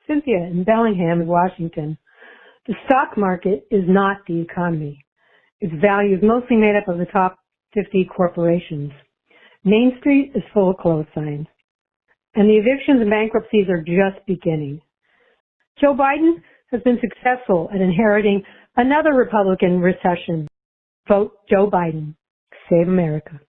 Cynthia in Bellingham, Washington. The stock market is not the economy. Its value is mostly made up of the top 50 corporations. Main Street is full of clothes signs. And the evictions and bankruptcies are just beginning. Joe Biden has been successful at inheriting another Republican recession. Vote Joe Biden. Save America.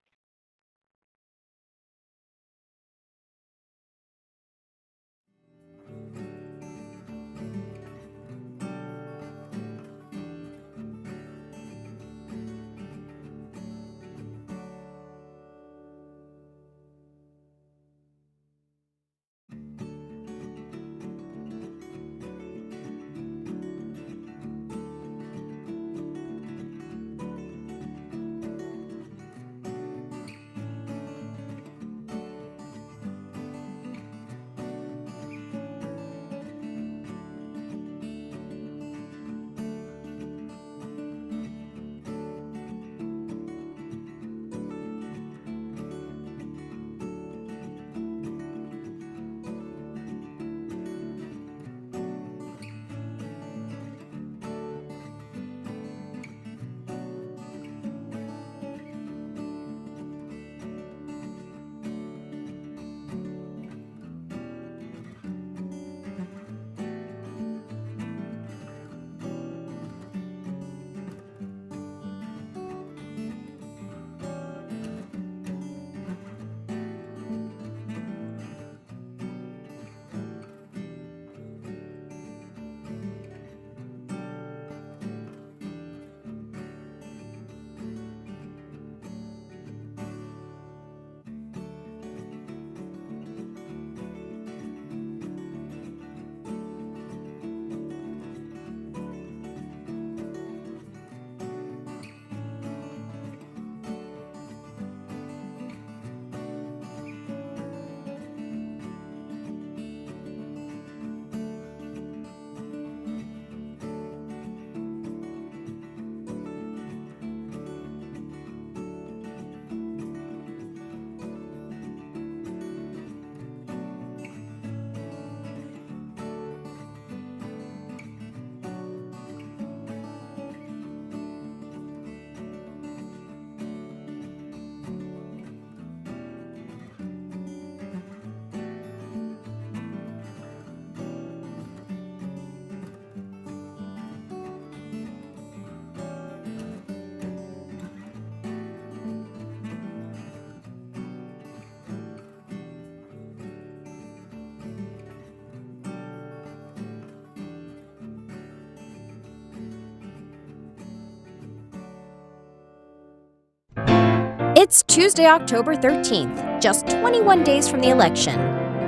It's Tuesday, October 13th, just 21 days from the election.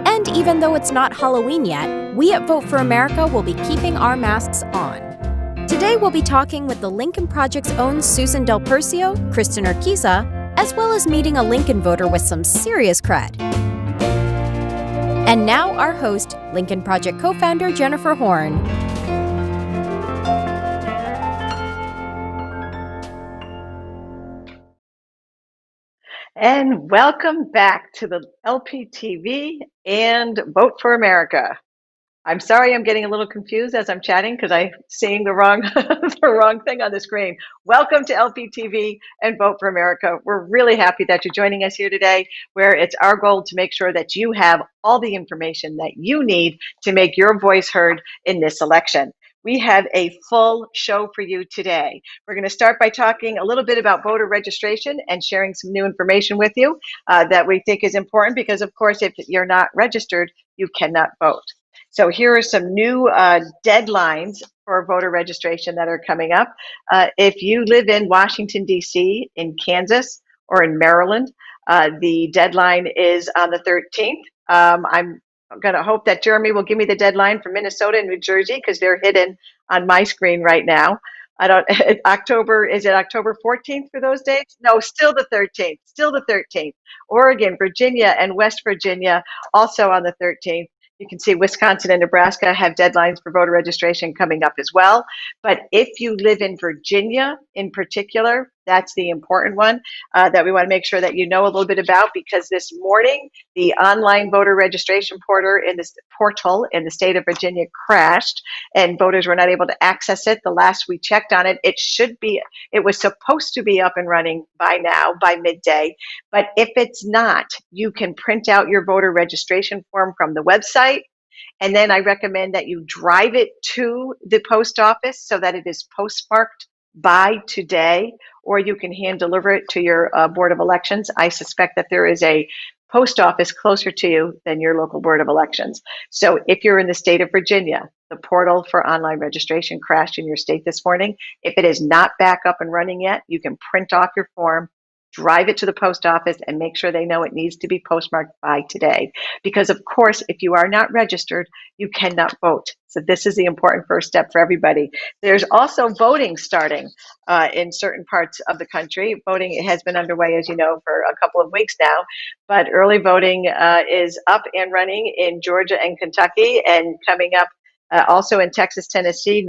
And even though it's not Halloween yet, we at Vote for America will be keeping our masks on. Today we'll be talking with the Lincoln Project's own Susan Del Percio, Kristin Urquiza, as well as meeting a Lincoln voter with some serious cred. And now our host, Lincoln Project co-founder Jennifer Horn. And welcome back to the LPTV and Vote for America. I'm sorry I'm getting a little confused as I'm chatting because I'm seeing the wrong the wrong thing on the screen. Welcome to LPTV and Vote for America. We're really happy that you're joining us here today, where it's our goal to make sure that you have all the information that you need to make your voice heard in this election. We have a full show for you today. We're going to start by talking a little bit about voter registration and sharing some new information with you that we think is important because, of course, if you're not registered, you cannot vote. So here are some new deadlines for voter registration that are coming up. If you live in Washington, D.C., in Kansas, or in Maryland, the deadline is on the 13th. I'm going to hope that Jeremy will give me the deadline for Minnesota and New Jersey because they're hidden on my screen right now. I don't, is it October 14th for those dates? No, still the 13th, Oregon, Virginia, and West Virginia also on the 13th. You can see Wisconsin and Nebraska have deadlines for voter registration coming up as well. But if you live in Virginia in particular, That's the important one that we want to make sure that you know a little bit about, because this morning the online voter registration portal in the state of Virginia crashed and voters were not able to access it. The last we checked on it, it was supposed to be up and running by now, by midday. But if it's not, you can print out your voter registration form from the website. And then I recommend that you drive it to the post office so that it is postmarked by today, or you can hand deliver it to your Board of Elections. I suspect that there is a post office closer to you than your local Board of Elections. So if you're in the state of Virginia, the portal for online registration crashed in your state this morning. If it is not back up and running yet, you can print off your form, drive it to the post office, and make sure they know it needs to be postmarked by today. Because of course, if you are not registered, you cannot vote. So this is the important first step for everybody. There's also voting starting in certain parts of the country. Voting has been underway, as you know, for a couple of weeks now, but early voting is up and running in Georgia and Kentucky, and coming up also in Texas, Tennessee,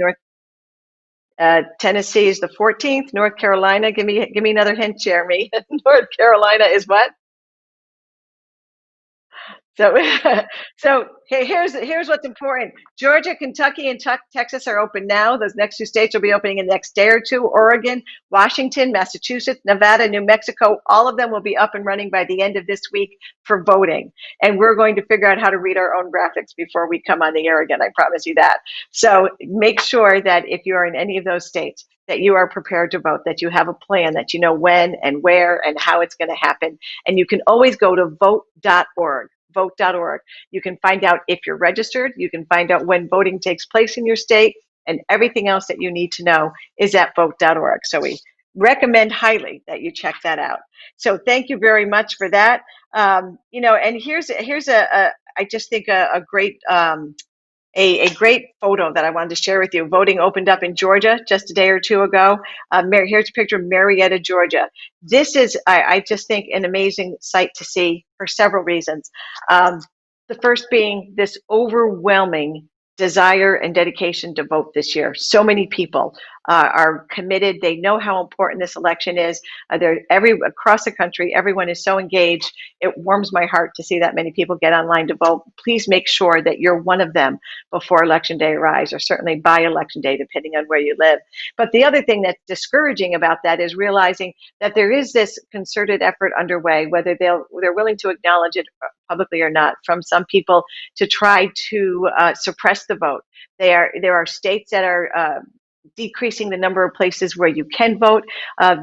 Tennessee is the 14th. North Carolina, give me another hint, Jeremy. North Carolina is what? So, so here's what's important. Georgia, Kentucky, and Texas are open now. Those next two states will be opening in the next day or two. Oregon, Washington, Massachusetts, Nevada, New Mexico, all of them will be up and running by the end of this week for voting. And we're going to figure out how to read our own graphics before we come on the air again. I promise you that. So make sure that if you are in any of those states, that you are prepared to vote, that you have a plan, that you know when and where and how it's going to happen. And you can always go to vote.org. Vote.org. You can find out if you're registered. You can find out when voting takes place in your state, and everything else that you need to know is at vote.org. So we recommend highly that you check that out. So thank you very much for that. And here's I just think a great a great photo that I wanted to share with you. Voting opened up in Georgia just a day or two ago. Here's a picture of Marietta, Georgia. This is, I just think, an amazing sight to see for several reasons. The first being this overwhelming desire and dedication to vote this year. So many people are committed. They know how important this election is. Across the country, everyone is so engaged. It warms my heart to see that many people get online to vote. Please make sure that you're one of them before Election Day arrives, or certainly by Election Day, depending on where you live. But the other thing that's discouraging about that is realizing that there is this concerted effort underway, whether they're willing to acknowledge it publicly or not, from some people to try to suppress the vote. There are states that are decreasing the number of places where you can vote.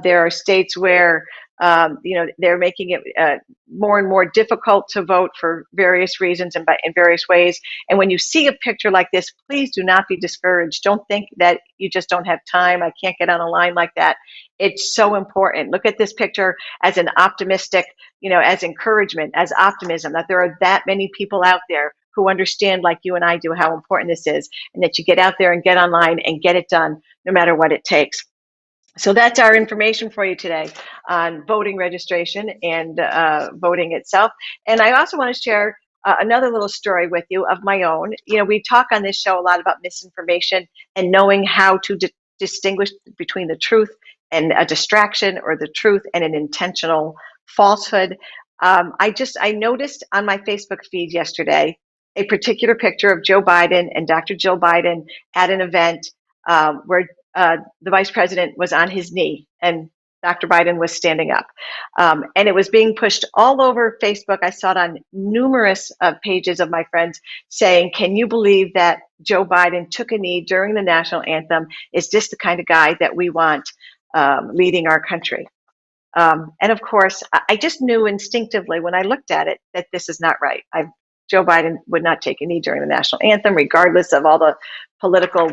There are states where they're making it more and more difficult to vote for various reasons and in various ways. And when you see a picture like this, please do not be discouraged. Don't think that you just don't have time. I can't get on a line like that. It's so important. Look at this picture as an optimistic, as encouragement, as optimism, that there are that many people out there who understand, like you and I do, how important this is, and that you get out there and get online and get it done no matter what it takes. So that's our information for you today on voting registration and voting itself. And I also want to share another little story with you of my own. We talk on this show a lot about misinformation and knowing how to distinguish between the truth and a distraction, or the truth and an intentional falsehood. I noticed on my Facebook feed yesterday a particular picture of Joe Biden and Dr. Jill Biden at an event where the vice president was on his knee and Dr. Biden was standing up. And it was being pushed all over Facebook. I saw it on numerous pages of my friends saying, can you believe that Joe Biden took a knee during the national anthem? Is this the kind of guy that we want leading our country? And of course, I just knew instinctively when I looked at it that this is not right. Joe Biden would not take a knee during the national anthem, regardless of all the political,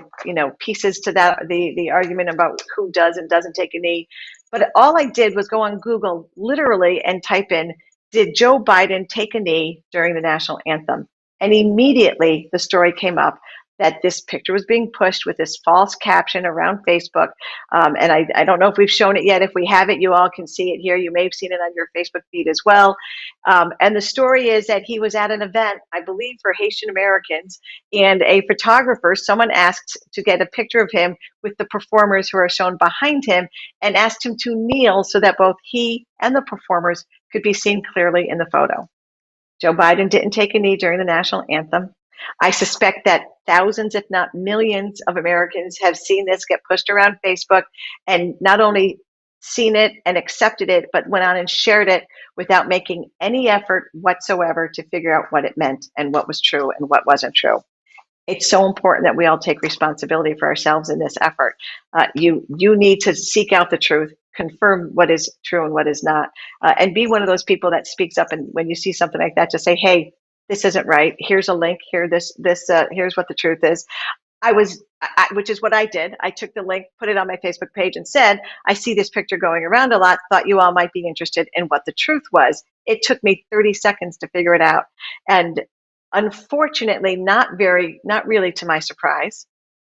pieces to that, the argument about who does and doesn't take a knee. But all I did was go on Google literally and type in, did Joe Biden take a knee during the national anthem? And immediately the story came up that this picture was being pushed with this false caption around Facebook. And I don't know if we've shown it yet. If we have it, you all can see it here. You may have seen it on your Facebook feed as well. And the story is that he was at an event, I believe, for Haitian Americans, and a photographer, someone asked to get a picture of him with the performers who are shown behind him, and asked him to kneel so that both he and the performers could be seen clearly in the photo. Joe Biden didn't take a knee during the national anthem. I suspect that thousands, if not millions, of Americans have seen this get pushed around Facebook, and not only seen it and accepted it, but went on and shared it without making any effort whatsoever to figure out what it meant and what was true and what wasn't true. It's so important that we all take responsibility for ourselves in this effort. You need to seek out the truth, confirm what is true and what is not, and be one of those people that speaks up. And when you see something like that, just say, "Hey, this isn't right. Here's a link. Here's what the truth is." Which is what I did. I took the link, put it on my Facebook page, and said, "I see this picture going around a lot. Thought you all might be interested in what the truth was." It took me 30 seconds to figure it out, and unfortunately, not really to my surprise,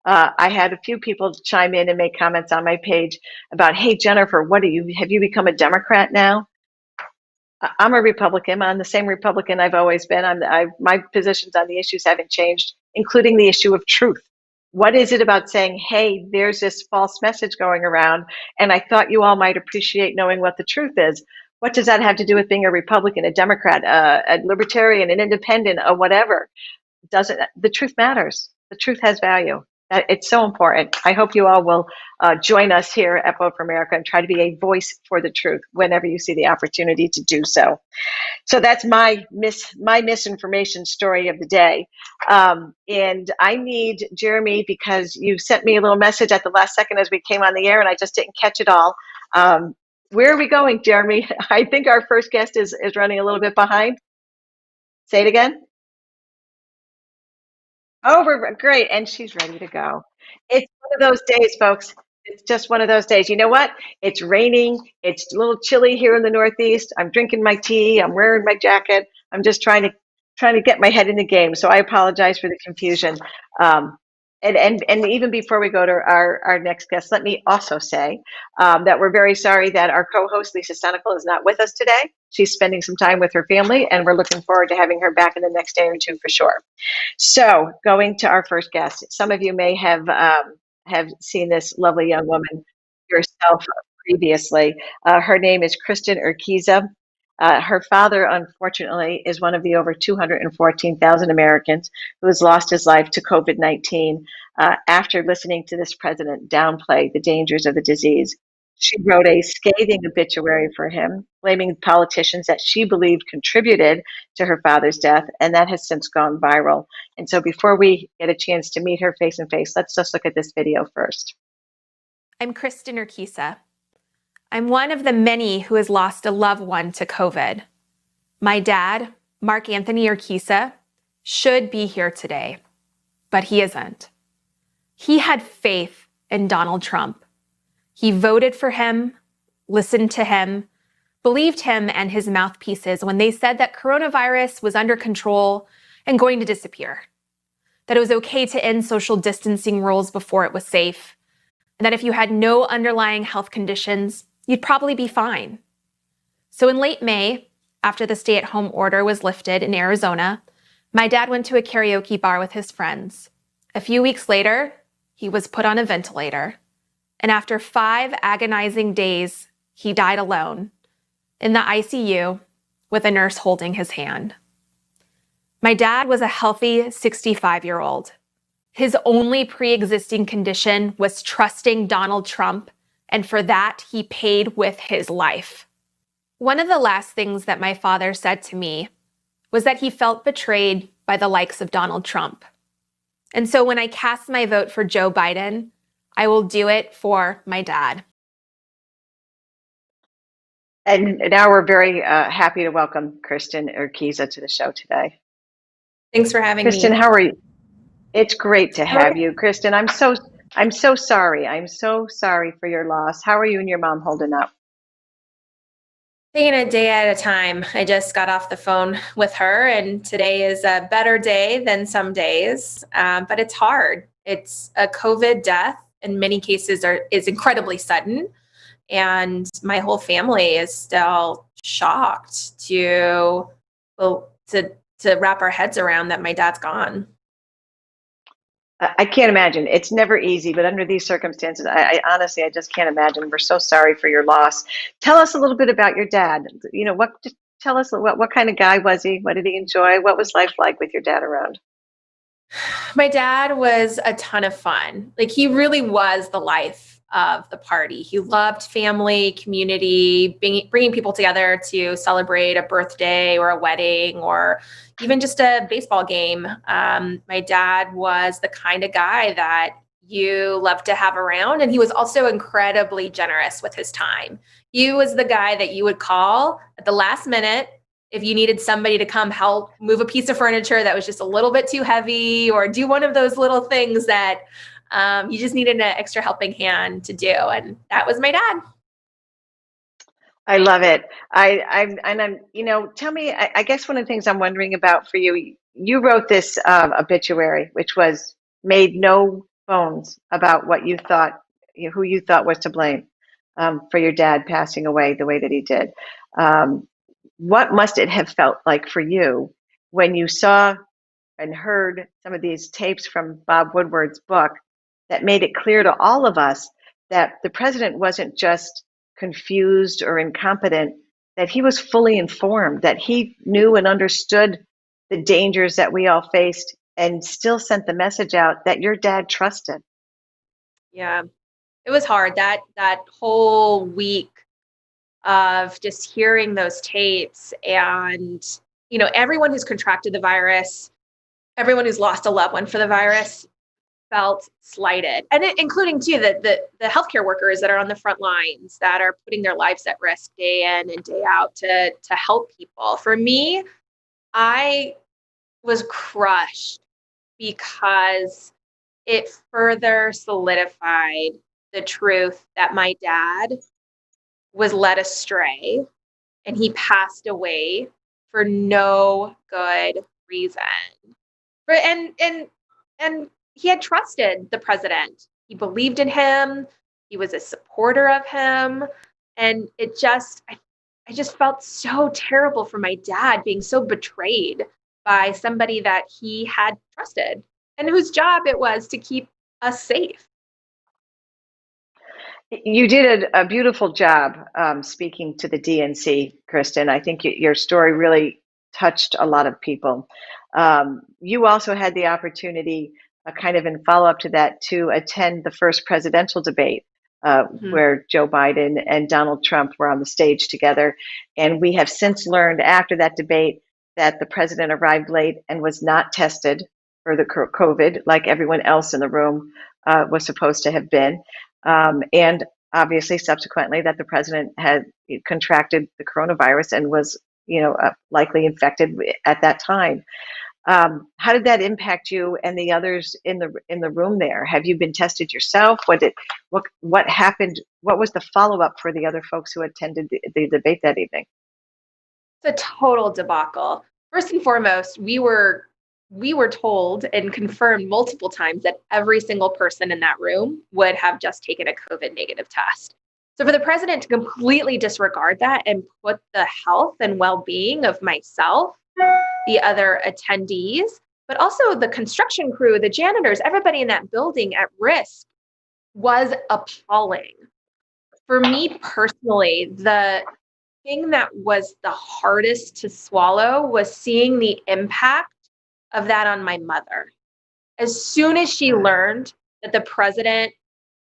I had a few people chime in and make comments on my page about, "Hey, Jennifer, have you become a Democrat now?" I'm a Republican. I'm the same Republican I've always been. My positions on the issues haven't changed, including the issue of truth. What is it about saying, "Hey, there's this false message going around, and I thought you all might appreciate knowing what the truth is"? What does that have to do with being a Republican, a Democrat, a libertarian, an independent, or whatever? The truth matters. The truth has value. It's so important. I hope you all will join us here at Vote for America and try to be a voice for the truth whenever you see the opportunity to do so. So that's my misinformation story of the day. And I need Jeremy, because you sent me a little message at the last second as we came on the air, and I just didn't catch it all. Where are we going, Jeremy? I think our first guest is running a little bit behind. Say it again. Oh, we're great. And she's ready to go. It's one of those days, folks. It's just one of those days. You know what? It's raining. It's a little chilly here in the Northeast. I'm drinking my tea. I'm wearing my jacket. I'm just trying to get my head in the game. So I apologize for the confusion. And even before we go to our next guest, let me also say that we're very sorry that our co-host, Lisa Senecal, is not with us today. She's spending some time with her family, and we're looking forward to having her back in the next day or two for sure. So, going to our first guest, some of you may have seen this lovely young woman yourself previously. Her name is Kristin Urquiza. Her father, unfortunately, is one of the over 214,000 Americans who has lost his life to COVID-19 after listening to this president downplay the dangers of the disease. She wrote a scathing obituary for him, blaming politicians that she believed contributed to her father's death, and that has since gone viral. And so before we get a chance to meet her face to face, let's just look at this video first. I'm Kristin Urquiza. I'm one of the many who has lost a loved one to COVID. My dad, Mark Anthony Urquiza, should be here today, but he isn't. He had faith in Donald Trump. He voted for him, listened to him, believed him and his mouthpieces when they said that coronavirus was under control and going to disappear, that it was okay to end social distancing rules before it was safe, and that if you had no underlying health conditions, you'd probably be fine. So in late May, after the stay-at-home order was lifted in Arizona, my dad went to a karaoke bar with his friends. A few weeks later, he was put on a ventilator. And after 5 agonizing days, he died alone in the ICU with a nurse holding his hand. My dad was a healthy 65-year-old. His only pre-existing condition was trusting Donald Trump, and for that, he paid with his life. One of the last things that my father said to me was that he felt betrayed by the likes of Donald Trump. And so when I cast my vote for Joe Biden, I will do it for my dad. And now we're very happy to welcome Kristin Urquiza to the show today. Thanks for having me. Kristin, how are you? It's great to have you, Kristin. I'm so sorry. I'm so sorry for your loss. How are you and your mom holding up? Taking a day at a time. I just got off the phone with her, and today is a better day than some days, but it's hard. It's a COVID death. In many cases, is incredibly sudden, and my whole family is still shocked well, to wrap our heads around that my dad's gone. I can't imagine. It's never easy, but under these circumstances, I honestly, I just can't imagine. We're so sorry for your loss. Tell us a little bit about your dad. Just tell us what kind of guy was he? What did he enjoy? What was life like with your dad around? My dad was a ton of fun. Like, he really was the life of the party. He loved family, community, bringing people together to celebrate a birthday or a wedding or even just a baseball game. My dad was the kind of guy that you love to have around. And he was also incredibly generous with his time. He was the guy that you would call at the last minute if you needed somebody to come help move a piece of furniture that was just a little bit too heavy, or do one of those little things that you just needed an extra helping hand to do. And that was my dad. I love it. Tell me, I guess one of the things I'm wondering about for you, you wrote this obituary, which was made no bones about what you thought, who you thought was to blame for your dad passing away the way that he did. Um, what must it have felt like for you when you saw and heard some of these tapes from Bob Woodward's book that made it clear to all of us that the president wasn't just confused or incompetent, that he was fully informed, that he knew and understood the dangers that we all faced and still sent the message out that your dad trusted? Yeah, it was hard. That whole week of just hearing those tapes, and everyone who's contracted the virus, everyone who's lost a loved one for the virus felt slighted, and including too the healthcare workers that are on the front lines that are putting their lives at risk day in and day out to help people. For me, I was crushed because it further solidified the truth that my dad was led astray and he passed away for no good reason. And he had trusted the president. He believed in him. He was a supporter of him. And I just felt so terrible for my dad being so betrayed by somebody that he had trusted and whose job it was to keep us safe. You did a beautiful job speaking to the DNC, Kristin. I think your story really touched a lot of people. You also had the opportunity, kind of in follow up to that, to attend the first presidential debate where Joe Biden and Donald Trump were on the stage together. And we have since learned after that debate that the president arrived late and was not tested for the COVID like everyone else in the room was supposed to have been. And obviously, subsequently, that the president had contracted the coronavirus and was, likely infected at that time. How did that impact you and the others in the room there? Have you been tested yourself? What happened? What was the follow up for the other folks who attended the debate that evening? It's a total debacle. First and foremost, we were told and confirmed multiple times that every single person in that room would have just taken a COVID negative test. So for the president to completely disregard that and put the health and well-being of myself, the other attendees, but also the construction crew, the janitors, everybody in that building at risk, was appalling. For me personally, the thing that was the hardest to swallow was seeing the impact of that on my mother. As soon as she learned that the president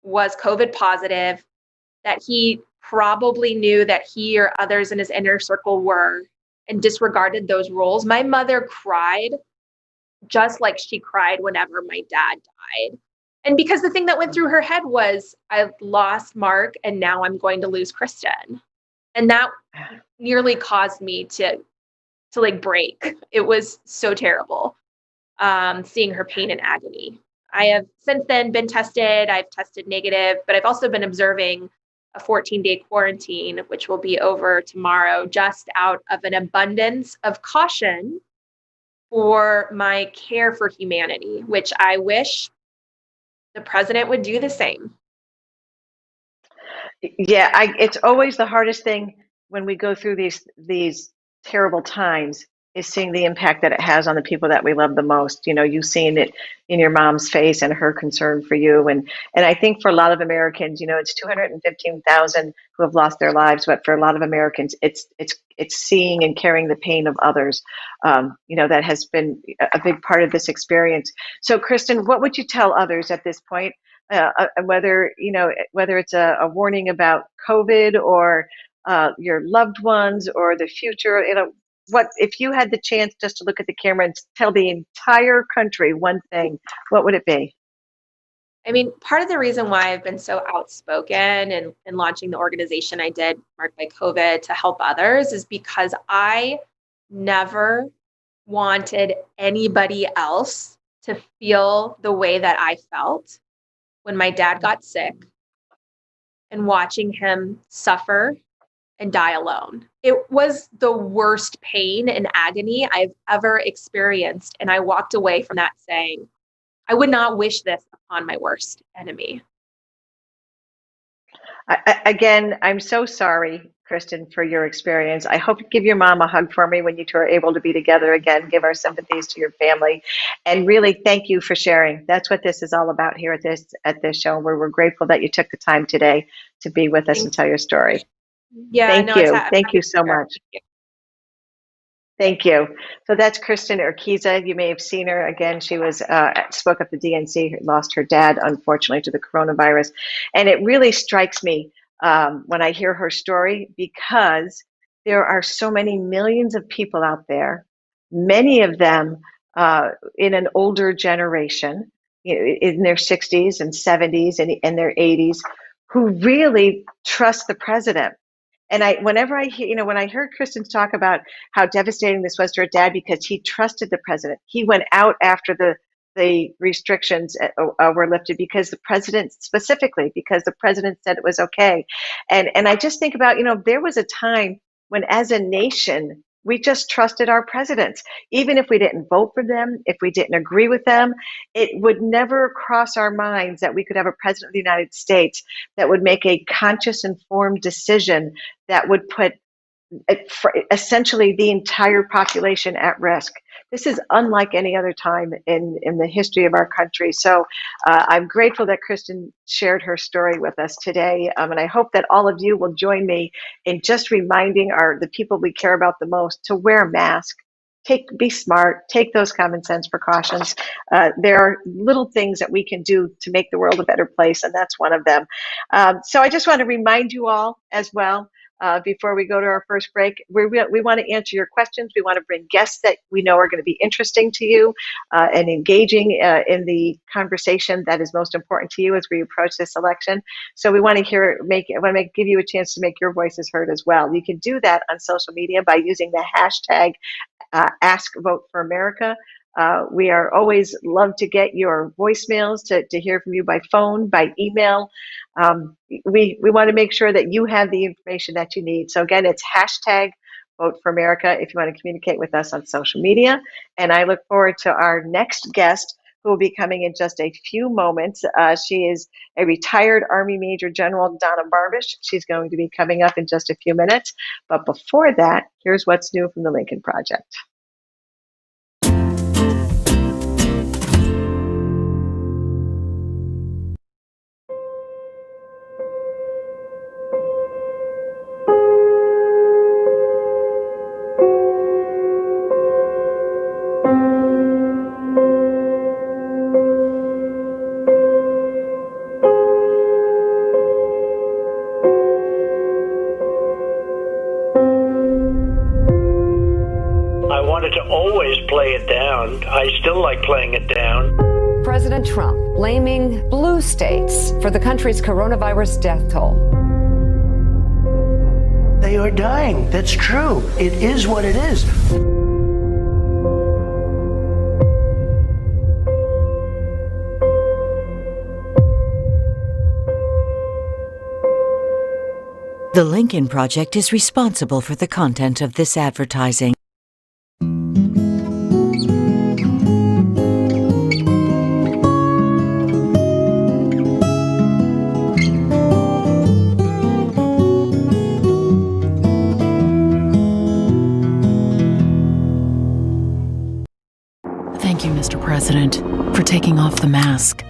was COVID positive, that he probably knew that he or others in his inner circle were, and disregarded those roles, my mother cried just like she cried whenever my dad died. And because the thing that went through her head was, I lost Mark and now I'm going to lose Kristin. And that nearly caused me to like break. It was so terrible, seeing her pain and agony. I have since then been tested. I've tested negative, but I've also been observing a 14-day quarantine, which will be over tomorrow, just out of an abundance of caution for my care for humanity, which I wish the president would do the same. Yeah, it's always the hardest thing when we go through these terrible times is seeing the impact that it has on the people that we love the most. You know, you've seen it in your mom's face and her concern for you, and I think for a lot of Americans, you know, it's 215,000 who have lost their lives, but for a lot of Americans, it's seeing and carrying the pain of others. You know, that has been a big part of this experience. So, Kristin, what would you tell others at this point? Whether it's a warning about COVID or your loved ones or the future, you know, what if you had the chance just to look at the camera and tell the entire country one thing, what would it be? I mean, part of the reason why I've been so outspoken and launching the organization I did, marked by COVID, to help others is because I never wanted anybody else to feel the way that I felt when my dad got sick and watching him suffer and die alone. It was the worst pain and agony I've ever experienced. And I walked away from that saying, I would not wish this upon my worst enemy. Again, I'm so sorry, Kristin, for your experience. I hope you give your mom a hug for me when you two are able to be together again. Give our sympathies to your family, and really thank you for sharing. That's what this is all about here at this show. We're grateful that you took the time today to be with us and tell your story. Yeah, thank you. Thank you so much. Thank you. So that's Kristin Urquiza. You may have seen her. Again, she was spoke at the DNC, lost her dad, unfortunately, to the coronavirus. And it really strikes me when I hear her story, because there are so many millions of people out there, many of them in an older generation, in their 60s and 70s and their 80s, who really trust the president. And whenever I hear, when I heard Kristin talk about how devastating this was to her dad because he trusted the president, he went out after the restrictions were lifted because the president said it was okay. And I just think about, there was a time when as a nation, we just trusted our presidents. Even if we didn't vote for them, if we didn't agree with them, it would never cross our minds that we could have a president of the United States that would make a conscious, informed decision that would put essentially the entire population at risk. This is unlike any other time in the history of our country. So I'm grateful that Kristin shared her story with us today. And I hope that all of you will join me in just reminding the people we care about the most to wear a mask. Be smart, take those common sense precautions. There are little things that we can do to make the world a better place, and that's one of them. So I just want to remind you all as well, before we go to our first break, we want to answer your questions. We want to bring guests that we know are going to be interesting to you and engaging in the conversation that is most important to you as we approach this election. So we want to give you a chance to make your voices heard as well. You can do that on social media by using the hashtag #AskVoteForAmerica. We are always love to get your voicemails, to hear from you by phone, by email. We want to make sure that you have the information that you need. So again, it's #VoteForAmerica if you want to communicate with us on social media. And I look forward to our next guest, who will be coming in just a few moments. She is a retired Army Major General, Donna Barbisch. She's going to be coming up in just a few minutes. But before that, here's what's new from the Lincoln Project. I still like playing it down. President Trump blaming blue states for the country's coronavirus death toll. They are dying. That's true. It is what it is. The Lincoln Project is responsible for the content of this advertising. Thank you, Mr. President, for taking off the mask.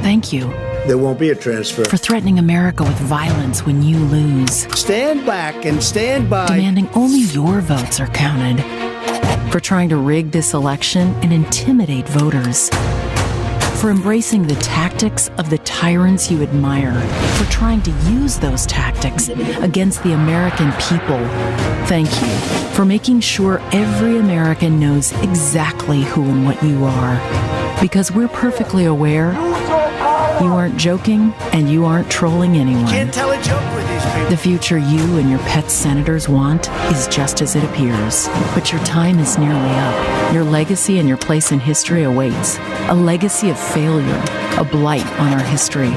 Thank you. There won't be a transfer. For threatening America with violence when you lose. Stand back and stand by. Demanding only your votes are counted. For trying to rig this election and intimidate voters. For embracing the tactics of the tyrants you admire. For trying to use those tactics against the American people. Thank you for making sure every American knows exactly who and what you are. Because we're perfectly aware you aren't joking and you aren't trolling anyone. Can't tell a joke with these people. The future you and your pet senators want is just as it appears. But your time is nearly up. Your legacy and your place in history awaits. A legacy of failure, a blight on our history.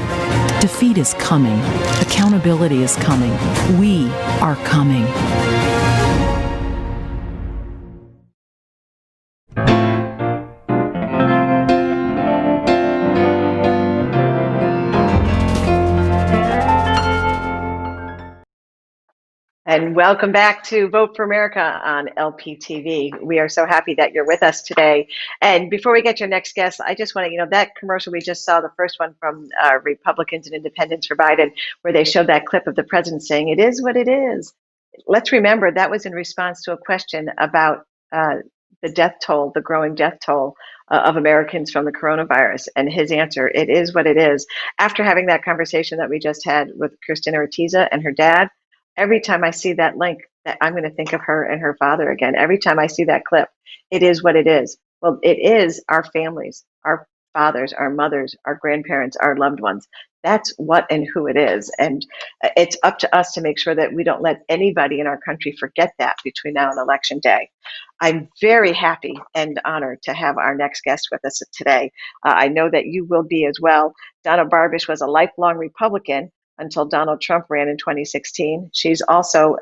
Defeat is coming. Accountability is coming. We are coming. And welcome back to Vote for America on LPTV. We are so happy that you're with us today. And before we get to your next guest, I just want to, that commercial we just saw, the first one from Republicans and Independents for Biden, where they showed that clip of the president saying, "It is what it is." Let's remember that was in response to a question about the death toll, the growing death toll of Americans from the coronavirus. And his answer, "It is what it is." After having that conversation that we just had with Kristin Urquiza and her dad, every time I see that link, that I'm going to think of her and her father again. Every time I see that clip, it is what it is. Well, it is our families, our fathers, our mothers, our grandparents, our loved ones. That's what and who it is. And it's up to us to make sure that we don't let anybody in our country forget that between now and Election Day. I'm very happy and honored to have our next guest with us today. I know that you will be as well. Donna Barbisch was a lifelong Republican until Donald Trump ran in 2016. She's also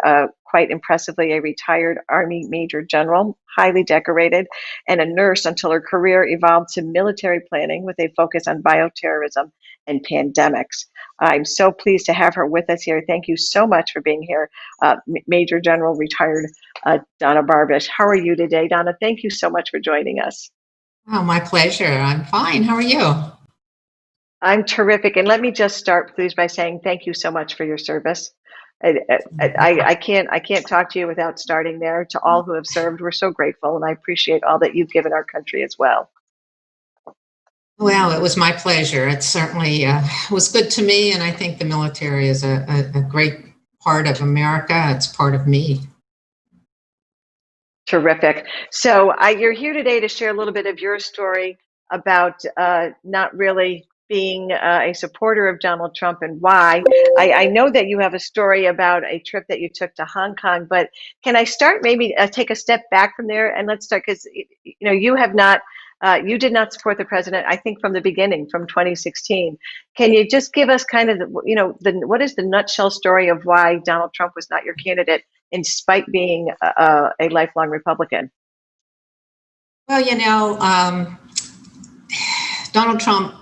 quite impressively a retired Army Major General, highly decorated, and a nurse until her career evolved to military planning with a focus on bioterrorism and pandemics. I'm so pleased to have her with us here. Thank you so much for being here, Major General retired Donna Barbisch. How are you today, Donna? Thank you so much for joining us. Oh, my pleasure. I'm fine. How are you? I'm terrific. And let me just start, please, by saying thank you so much for your service. I can't talk to you without starting there. To all who have served, we're so grateful, and I appreciate all that you've given our country as well. Well, it was my pleasure. It certainly was good to me, and I think the military is a great part of America. It's part of me. Terrific. So you're here today to share a little bit of your story about not really being a supporter of Donald Trump and why. I know that you have a story about a trip that you took to Hong Kong, but can I start maybe take a step back from there, and let's start, because you have not, you did not support the president, I think, from the beginning, from 2016. Can you just give us kind of, what is the nutshell story of why Donald Trump was not your candidate in spite being a lifelong Republican? Well, Donald Trump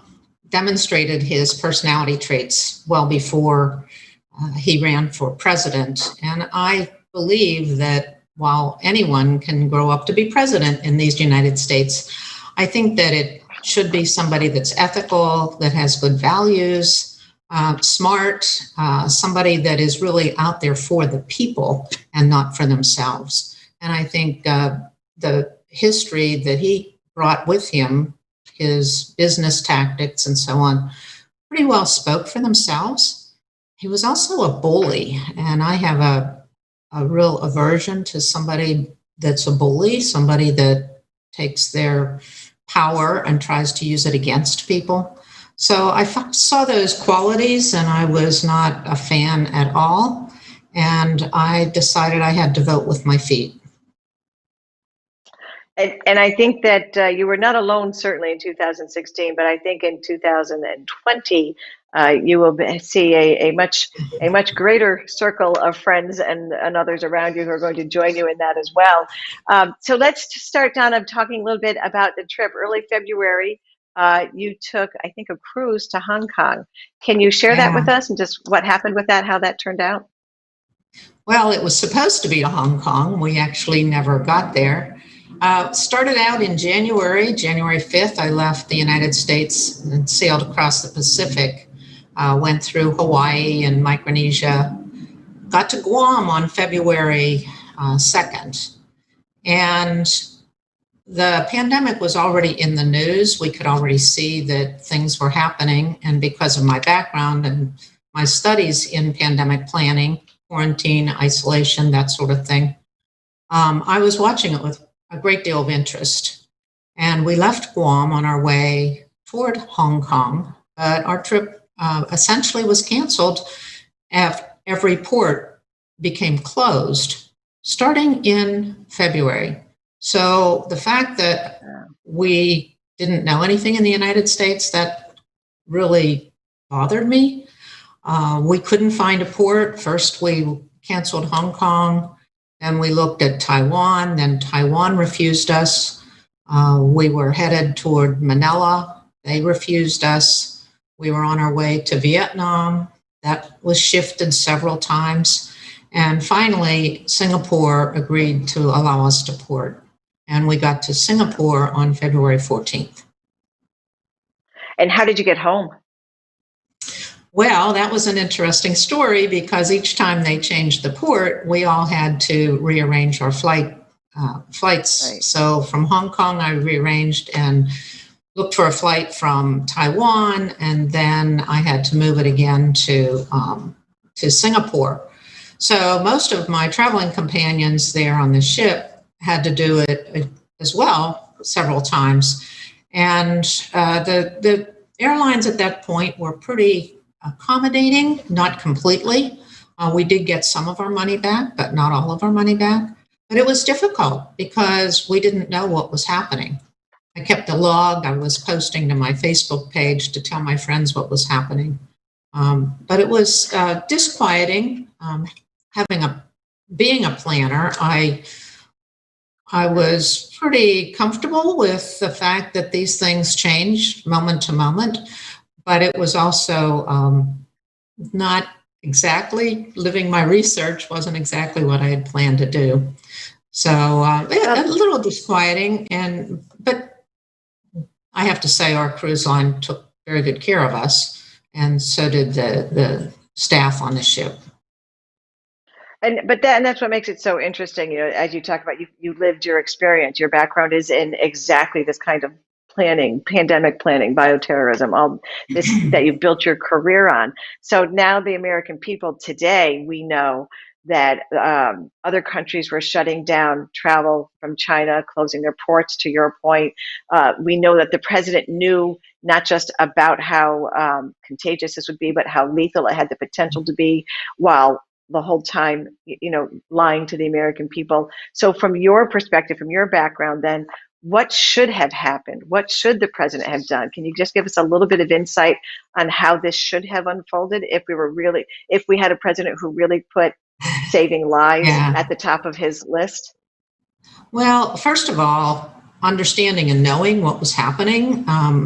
demonstrated his personality traits well before he ran for president. And I believe that while anyone can grow up to be president in these United States, I think that it should be somebody that's ethical, that has good values, smart, somebody that is really out there for the people and not for themselves. And I think the history that he brought with him, his business tactics and so on, pretty well spoke for themselves. He was also a bully, and I have a real aversion to somebody that's a bully, somebody that takes their power and tries to use it against people. So I saw those qualities, and I was not a fan at all, and I decided I had to vote with my feet. And I think that you were not alone, certainly in 2016, but I think in 2020, you will see a much greater circle of friends and others around you who are going to join you in that as well. So let's start, Donna, talking a little bit about the trip. Early February, you took, I think, a cruise to Hong Kong. Can you share that with us and just what happened with that, how that turned out? Well, it was supposed to be to Hong Kong. We actually never got there. Started out in January 5th. I left the United States and sailed across the Pacific. Went through Hawaii and Micronesia. Got to Guam on February 2nd. And the pandemic was already in the news. We could already see that things were happening. And because of my background and my studies in pandemic planning, quarantine, isolation, that sort of thing, I was watching it with a great deal of interest. And we left Guam on our way toward Hong Kong, but our trip essentially was canceled after every port became closed starting in February. So the fact that we didn't know anything in the United States, that really bothered me. We couldn't find a port. First, we canceled Hong Kong, then we looked at Taiwan, then Taiwan refused us. We were headed toward Manila. They refused us. We were on our way to Vietnam. That was shifted several times. And finally, Singapore agreed to allow us to port. And we got to Singapore on February 14th. And how did you get home? Well, that was an interesting story because each time they changed the port, we all had to rearrange our flights. Right. So from Hong Kong, I rearranged and looked for a flight from Taiwan, and then I had to move it again to Singapore. So most of my traveling companions there on the ship had to do it as well several times. And the airlines at that point were pretty accommodating, not completely. We did get some of our money back, but not all of our money back. But it was difficult because we didn't know what was happening. I kept a log. I was posting to my Facebook page to tell my friends what was happening. But it was disquieting. Being a planner, I was pretty comfortable with the fact that these things changed moment to moment, but it was also not exactly living my research, wasn't exactly what I had planned to do. So a little disquieting, but I have to say our cruise line took very good care of us, and so did the staff on the ship. And that's what makes it so interesting. You know, as you talk about, you lived your experience. Your background is in exactly this kind of planning, pandemic planning, bioterrorism, all this that you've built your career on. So now the American people today, we know that other countries were shutting down travel from China, closing their ports, to your point. We know that the president knew not just about how contagious this would be, but how lethal it had the potential to be, while the whole time, lying to the American people. So from your perspective, from your background, then what should have happened? What should the president have done? Can you just give us a little bit of insight on how this should have unfolded if we had a president who really put saving lives at the top of his list? Well, first of all, understanding and knowing what was happening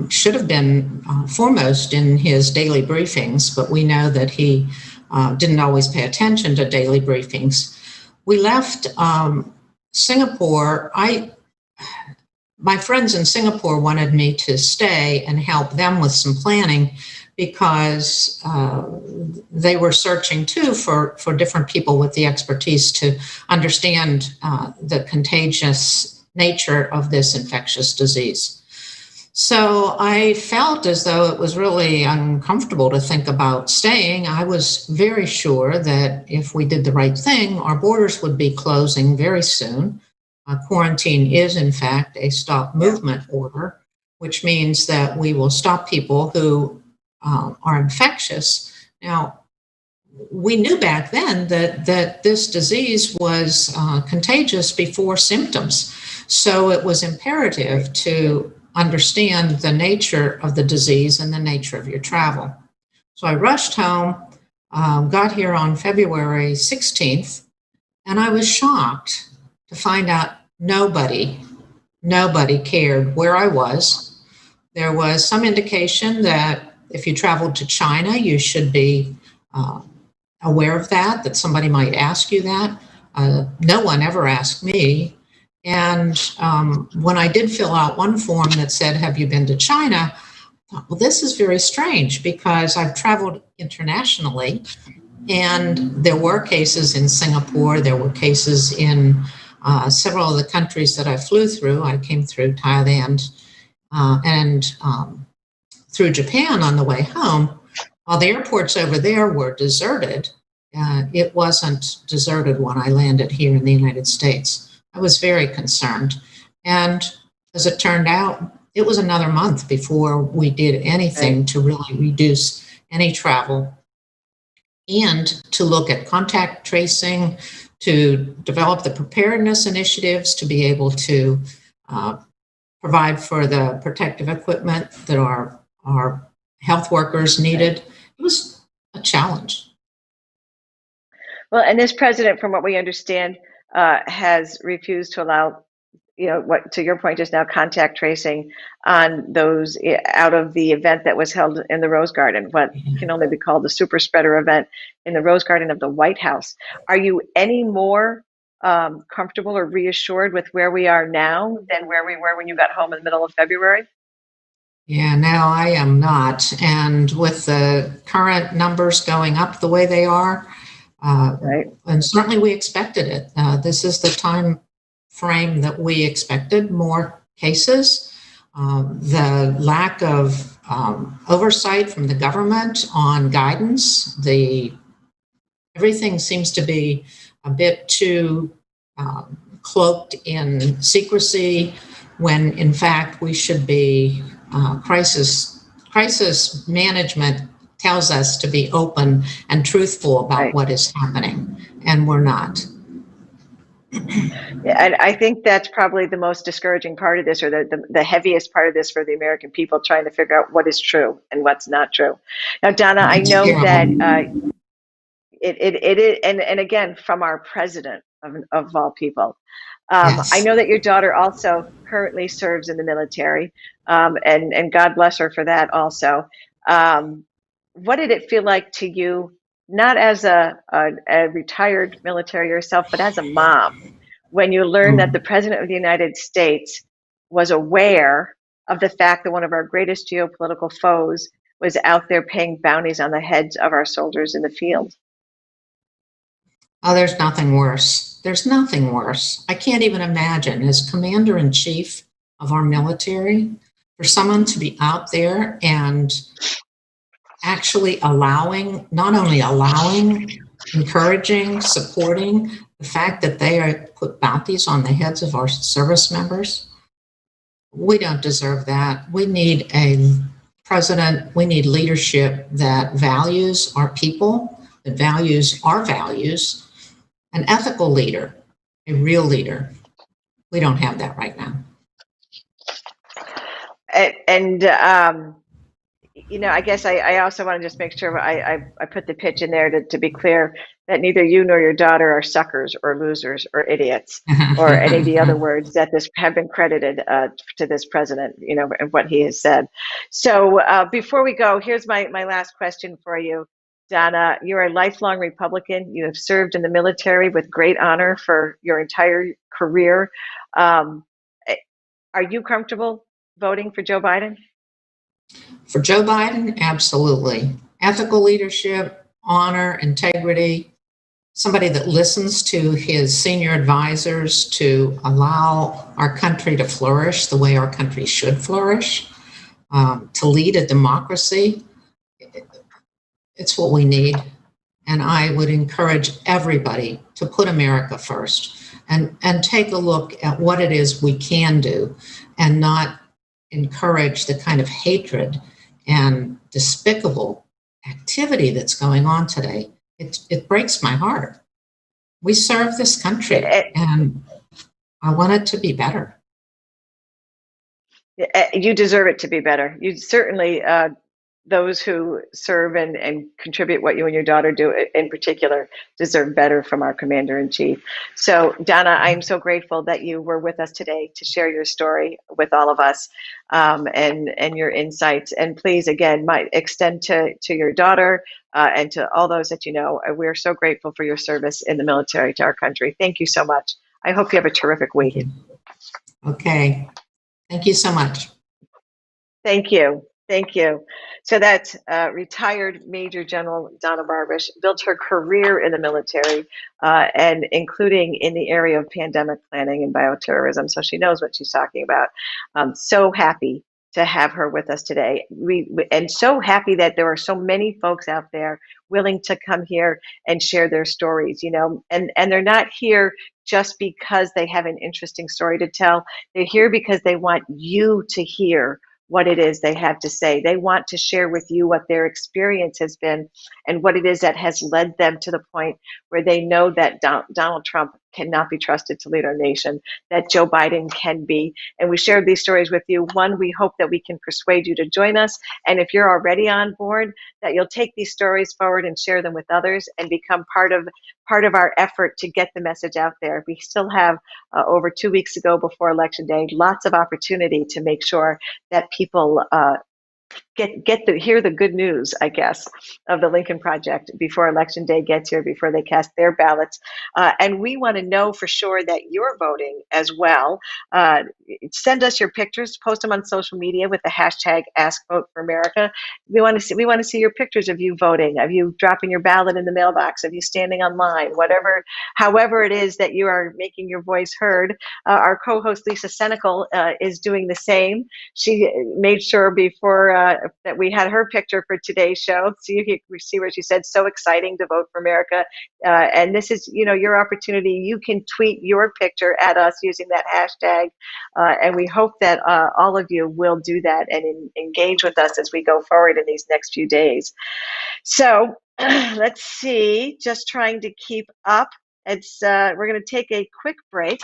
should have been foremost in his daily briefings, but we know that he didn't always pay attention to daily briefings. We left Singapore. My friends in Singapore wanted me to stay and help them with some planning because they were searching too for different people with the expertise to understand the contagious nature of this infectious disease. So I felt as though it was really uncomfortable to think about staying. I was very sure that if we did the right thing, our borders would be closing very soon. Quarantine is, in fact, a stop movement order, which means that we will stop people who are infectious. Now, we knew back then that this disease was contagious before symptoms. So it was imperative to understand the nature of the disease and the nature of your travel. So I rushed home, got here on February 16th, and I was shocked to find out nobody cared where I was. There was some indication that if you traveled to China, you should be aware of that somebody might ask you that. No one ever asked me. And when I did fill out one form that said, have you been to China? I thought, well, this is very strange because I've traveled internationally, and there were cases in Singapore, there were cases in several of the countries that I flew through. I came through Thailand and through Japan on the way home. While the airports over there were deserted, it wasn't deserted when I landed here in the United States. I was very concerned. And as it turned out, it was another month before we did anything to really reduce any travel and to look at contact tracing, to develop the preparedness initiatives, to be able to provide for the protective equipment that our health workers needed. It was a challenge. Well, and this president, from what we understand, has refused to allow, what, to your point just now, contact tracing on those out of the event that was held in the Rose Garden, what can only be called the super spreader event in the Rose Garden of the White House. Are you any more comfortable or reassured with where we are now than where we were when you got home in the middle of February? Yeah, no, I am not. And with the current numbers going up the way they are, right. And certainly we expected it. This is the time frame that we expected more cases. The lack of oversight from the government on guidance, everything seems to be a bit too cloaked in secrecy when in fact we should be crisis management tells us to be open and truthful about what is happening, and we're not. Yeah, and I think that's probably the most discouraging part of this, or the heaviest part of this for the American people, trying to figure out what is true and what's not true. Now, Donna, I know that it is, and again, from our president of all people. Yes. I know that your daughter also currently serves in the military, and God bless her for that also. What did it feel like to you, not as a retired military yourself, but as a mom, when you learned that the President of the United States was aware of the fact that one of our greatest geopolitical foes was out there paying bounties on the heads of our soldiers in the field? Oh, there's nothing worse. There's nothing worse. I can't even imagine, as commander-in-chief of our military, for someone to be out there and actually not only allowing, encouraging, supporting the fact that they are put bounties on the heads of our service members. We don't deserve that. We need a president, we need leadership that values our people, that values our values, an ethical leader, a real leader. We don't have that right now. And I guess I also want to just make sure I put the pitch in there to be clear that neither you nor your daughter are suckers or losers or idiots or any of the other words that have been credited to this president, and what he has said. So before we go, here's my last question for you, Donna. You're a lifelong Republican. You have served in the military with great honor for your entire career. Are you comfortable voting for Joe Biden? For Joe Biden, absolutely. Ethical leadership, honor, integrity, somebody that listens to his senior advisors to allow our country to flourish the way our country should flourish, to lead a democracy. It's what we need. And I would encourage everybody to put America first and take a look at what it is we can do and not encourage the kind of hatred and despicable activity that's going on today. It breaks my heart. We serve this country and I want it to be better. You deserve it to be better. You certainly those who serve and contribute what you and your daughter do in particular deserve better from our Commander-in-Chief. So, Donna, I'm so grateful that you were with us today to share your story with all of us, and your insights. And please, again, extend to your daughter and to all those that you know. We're so grateful for your service in the military to our country. Thank you so much. I hope you have a terrific week. Okay. Thank you so much. Thank you. Thank you. So that retired Major General Donna Barbisch built her career in the military, and including in the area of pandemic planning and bioterrorism. So she knows what she's talking about. So happy to have her with us today. And so happy that there are so many folks out there willing to come here and share their stories, and they're not here just because they have an interesting story to tell. They're here because they want you to hear what it is they have to say. They want to share with you what their experience has been and what it is that has led them to the point where they know that Donald Trump cannot be trusted to lead our nation, that Joe Biden can be. And we shared these stories with you. One, we hope that we can persuade you to join us. And if you're already on board, that you'll take these stories forward and share them with others and become part of our effort to get the message out there. We still have over 2 weeks ago before Election Day, lots of opportunity to make sure that people hear the good news, I guess, of the Lincoln Project before Election Day gets here, before they cast their ballots. And we want to know for sure that you're voting as well. Send us your pictures, post them on social media with the hashtag #AskVoteForAmerica. We want to see your pictures of you voting, of you dropping your ballot in the mailbox, of you standing online, however it is that you are making your voice heard. Our co-host Lisa Senecal is doing the same. She made sure before that we had her picture for today's show. So you can see where she said, "So exciting to vote for America." And this is, your opportunity. You can tweet your picture at us using that hashtag. And we hope that all of you will do that and engage with us as we go forward in these next few days. So let's see, just trying to keep up. We're going to take a quick break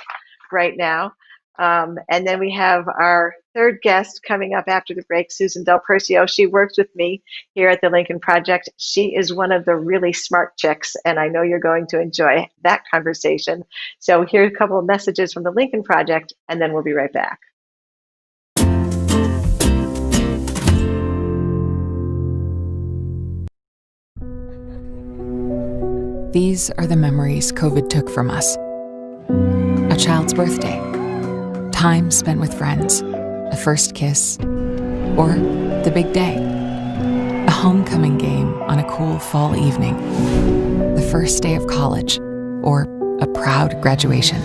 right now. And then we have our third guest coming up after the break, Susan Del Percio. She works with me here at the Lincoln Project. She is one of the really smart chicks, and I know you're going to enjoy that conversation. So here's a couple of messages from the Lincoln Project, and then we'll be right back. These are the memories COVID took from us. A child's birthday, time spent with friends, a first kiss, or the big day, a homecoming game on a cool fall evening, the first day of college, or a proud graduation.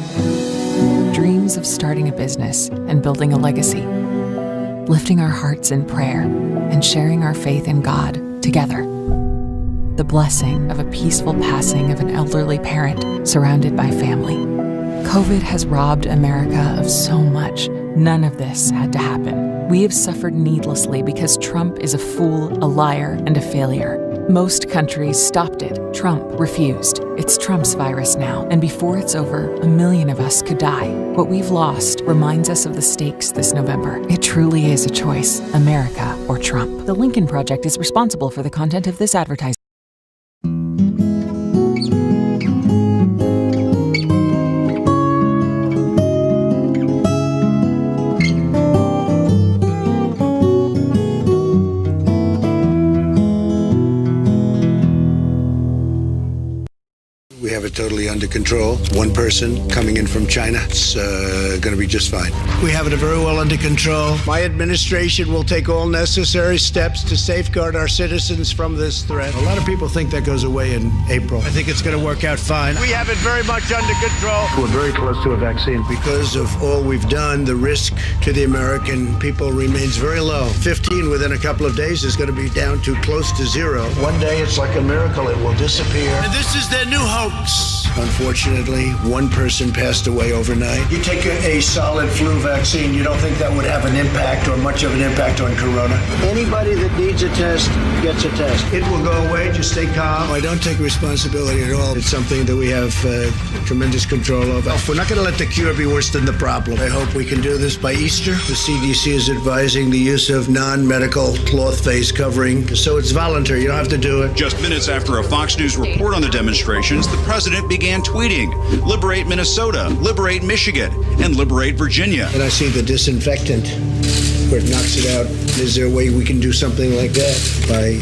Dreams of starting a business and building a legacy, lifting our hearts in prayer and sharing our faith in God together. The blessing of a peaceful passing of an elderly parent surrounded by family. COVID has robbed America of so much. None of this had to happen. We have suffered needlessly because Trump is a fool, a liar, and a failure. Most countries stopped it. Trump refused. It's Trump's virus now, and before it's over, 1 million of us could die. What we've lost reminds us of the stakes this November. It truly is a choice, America or Trump. The Lincoln Project is responsible for the content of this advertising. We have it totally under control. One person coming in from China. It's going to be just fine. We have it very well under control. My administration will take all necessary steps to safeguard our citizens from this threat. A lot of people think that goes away in April. I think it's going to work out fine. We have it very much under control. We're very close to a vaccine. Because of all we've done, the risk to the American people remains very low. 15 within a couple of days is going to be down to close to zero. One day it's like a miracle. It will disappear. And this is their new hoax. deaths. Unfortunately, one person passed away overnight. You take a solid flu vaccine, you don't think that would have an impact or much of an impact on corona? Anybody that needs a test gets a test. It will go away. Just stay calm. I don't take responsibility at all. It's something that we have tremendous control over. We're not going to let the cure be worse than the problem. I hope we can do this by Easter. The CDC is advising the use of non-medical cloth face covering, so it's voluntary. You don't have to do it. Just minutes after a Fox News report on the demonstrations, the president began tweeting, "Liberate Minnesota, liberate Michigan, and liberate Virginia." And I see the disinfectant where it knocks it out. Is there a way we can do something like that by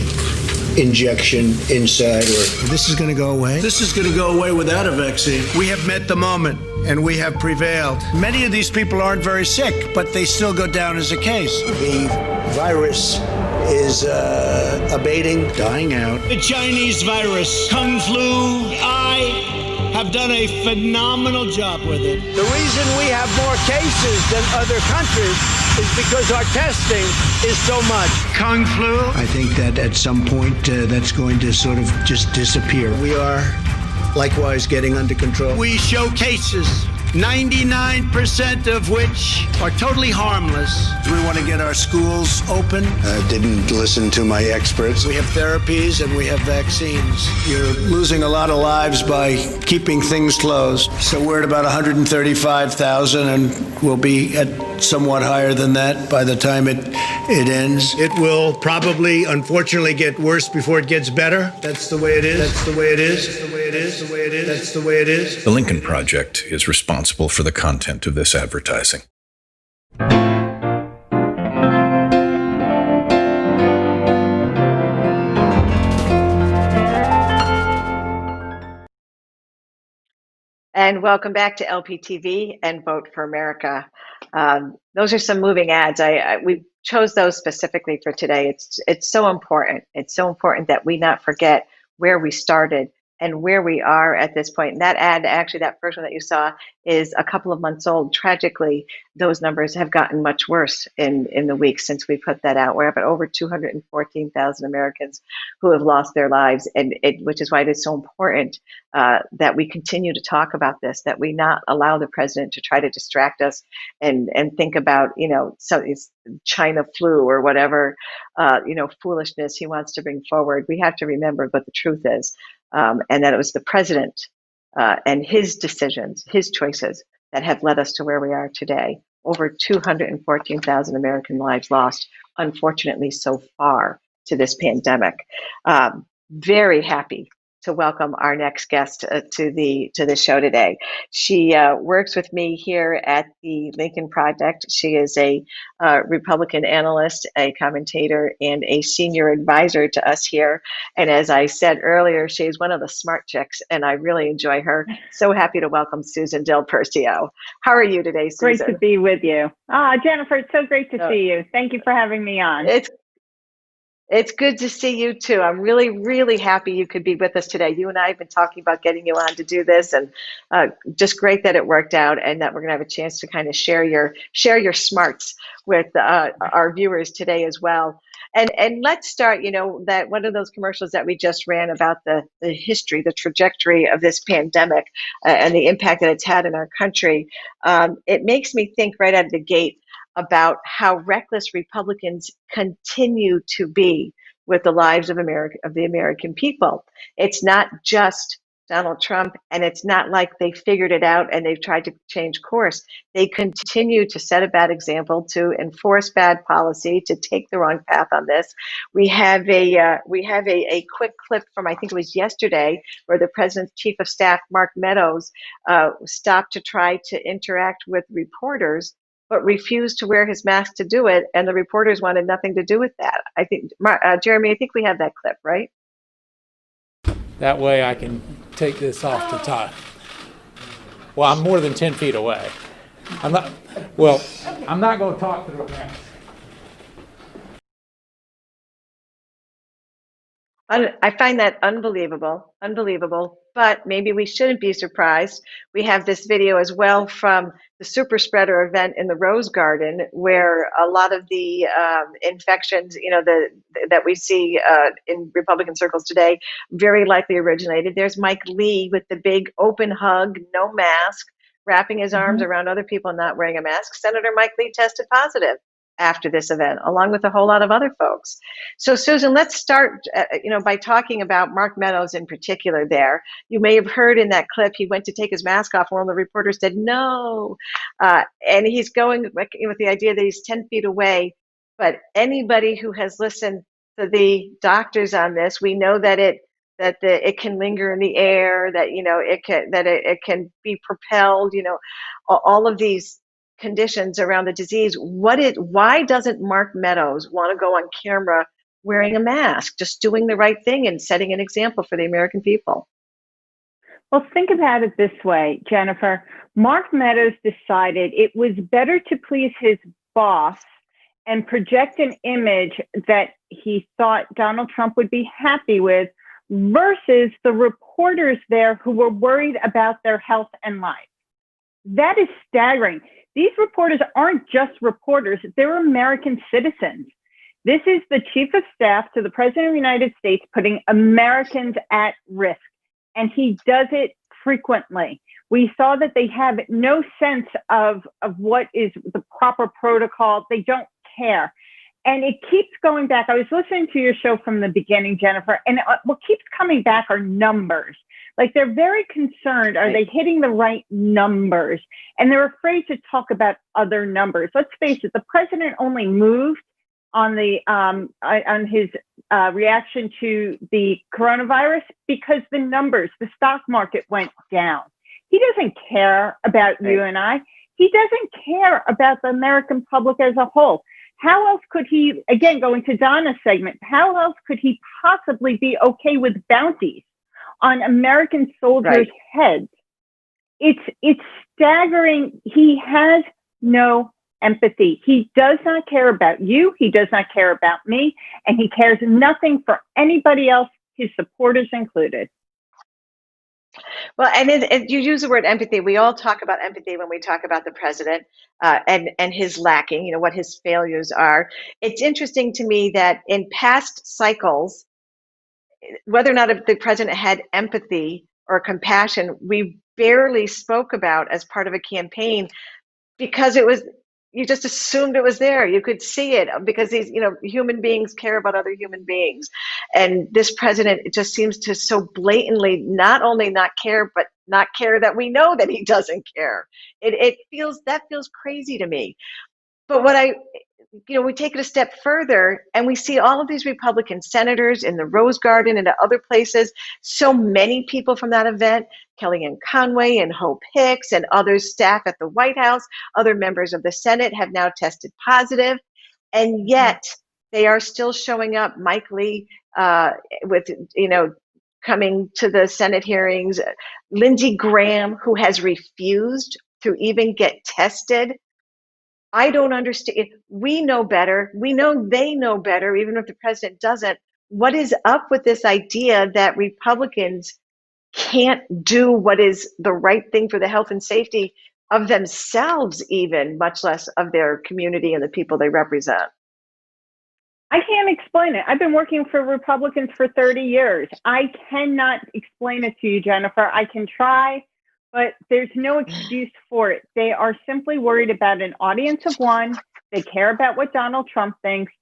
injection inside? Or this is going to go away? This is going to go away without a vaccine. We have met the moment and we have prevailed. Many of these people aren't very sick, but they still go down as a case. The virus is abating, dying out. The Chinese virus, Kung Flu, I have done a phenomenal job with it. The reason we have more cases than other countries is because our testing is so much. Kung Flu? I think that at some point that's going to sort of just disappear. We are likewise getting under control. We show cases, 99% of which are totally harmless. We want to get our schools open. Didn't listen to my experts. We have therapies and we have vaccines. You're losing a lot of lives by keeping things closed. So we're at about 135,000 and we'll be at somewhat higher than that by the time it ends. It will probably, unfortunately, get worse before it gets better. That's the way it is. That's the way it is. That's the way it is. That's the way it is. That's the way it is. The Lincoln Project is responsible for the content of this advertising. And welcome back to LPTV and Vote for America. Those are some moving ads. We chose those specifically for today. It's so important. It's so important that we not forget where we started and where we are at this point. And that ad, actually, that first one that you saw, is a couple of months old. Tragically, those numbers have gotten much worse in the weeks since we put that out. We're up at over 214,000 Americans who have lost their lives, which is why it is so important that we continue to talk about this, that we not allow the president to try to distract us and think about, so it's China flu or whatever, foolishness he wants to bring forward. We have to remember what the truth is, and that it was the president and his decisions, his choices that have led us to where we are today. Over 214,000 American lives lost, unfortunately, so far to this pandemic. Very happy to welcome our next guest to the show today. She works with me here at the Lincoln Project. She is a Republican analyst, a commentator, and a senior advisor to us here. And as I said earlier, she's one of the smart chicks, and I really enjoy her. So happy to welcome Susan Dill Percio. How are you today, Susan? Great to be with you. Jennifer, it's so great to see you. Thank you for having me on. It's good to see you too. I'm really, really happy you could be with us today. You and I have been talking about getting you on to do this, and just great that it worked out, and that we're going to have a chance to kind of share your smarts with our viewers today as well. And let's start, that one of those commercials that we just ran about the history, the trajectory of this pandemic and the impact that it's had in our country. It makes me think right out of the gate about how reckless Republicans continue to be with the lives of the American people. It's not just Donald Trump, and it's not like they figured it out and they've tried to change course. They continue to set a bad example, to enforce bad policy, to take the wrong path on this. We have a quick clip from, I think it was yesterday, where the president's chief of staff, Mark Meadows, stopped to try to interact with reporters, but refused to wear his mask to do it, and the reporters wanted nothing to do with that. I think, Jeremy, I think we have that clip, right? That way I can take this off the top. Well, I'm more than 10 feet away. I'm not going to talk through a mask. I find that unbelievable, unbelievable, but maybe we shouldn't be surprised. We have this video as well from the super spreader event in the Rose Garden, where a lot of the infections, that we see in Republican circles today, very likely originated. There's Mike Lee with the big open hug, no mask, wrapping his arms around other people not wearing a mask. Senator Mike Lee tested positive after this event, along with a whole lot of other folks. So, Susan, let's start, by talking about Mark Meadows in particular there. You may have heard in that clip, he went to take his mask off, and one of the reporters said, no. And he's going with the idea that he's 10 feet away. But anybody who has listened to the doctors on this, we know that it can linger in the air, that, it can be propelled, all of these conditions around the disease. Why doesn't Mark Meadows want to go on camera wearing a mask, just doing the right thing and setting an example for the American people? Well, think about it this way, Jennifer. Mark Meadows decided it was better to please his boss and project an image that he thought Donald Trump would be happy with versus the reporters there who were worried about their health and life. That is staggering. These reporters aren't just reporters, they're American citizens. This is the chief of staff to the President of the United States putting Americans at risk, and he does it frequently. We saw that they have no sense of what is the proper protocol. They don't care. And it keeps going back. I was listening to your show from the beginning, Jennifer, and what keeps coming back are numbers. Like, they're very concerned. Are they hitting the right numbers? And they're afraid to talk about other numbers. Let's face it, the president only moved on his reaction to the coronavirus because the numbers, the stock market went down. He doesn't care about you and I. He doesn't care about the American public as a whole. How else could he, again, going to Donna's segment, how else could he possibly be okay with bounties on American soldiers' heads? It's staggering. He has no empathy. He does not care about you. He does not care about me. And he cares nothing for anybody else, his supporters included. Well, and you use the word empathy. We all talk about empathy when we talk about the president and his lacking, what his failures are. It's interesting to me that in past cycles, whether or not the president had empathy or compassion, we barely spoke about as part of a campaign, because you just assumed it was there. You could see it because these, human beings care about other human beings. And this president, it just seems to so blatantly not only not care, but not care that we know that he doesn't care. That feels crazy to me. But we take it a step further and we see all of these Republican senators in the Rose Garden and at other places, so many people from that event, Kellyanne Conway and Hope Hicks and other staff at the White House, other members of the Senate have now tested positive, and yet they are still showing up. Mike Lee with, coming to the Senate hearings, Lindsey Graham, who has refused to even get tested. I don't understand. We know better. We know they know better, even if the president doesn't. What is up with this idea that Republicans can't do what is the right thing for the health and safety of themselves, even, much less of their community and the people they represent? I can't explain it. I've been working for Republicans for 30 years. I cannot explain it to you, Jennifer. I can try, but there's no excuse for it. They are simply worried about an audience of one. They care about what Donald Trump thinks.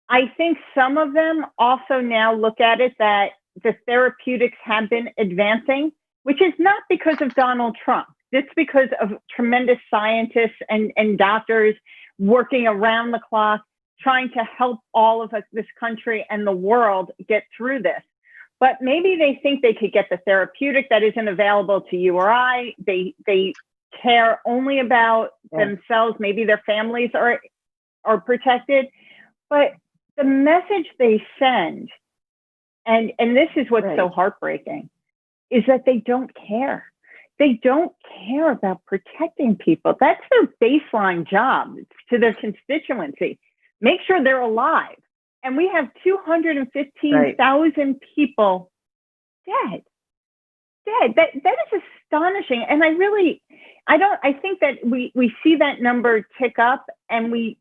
I think some of them also now look at it that the therapeutics have been advancing, which is not because of Donald Trump. It's because of tremendous scientists and doctors working around the clock, trying to help all of us, this country and the world, get through this. But maybe they think they could get the therapeutic that isn't available to you or I. They care only about themselves. Maybe their families are protected. But the message they send, and this is what's so heartbreaking, is that they don't care. They don't care about protecting people. That's their baseline job to their constituency. Make sure they're alive. And we have 215,000 people dead. That is astonishing. And I think that we see that number tick up and we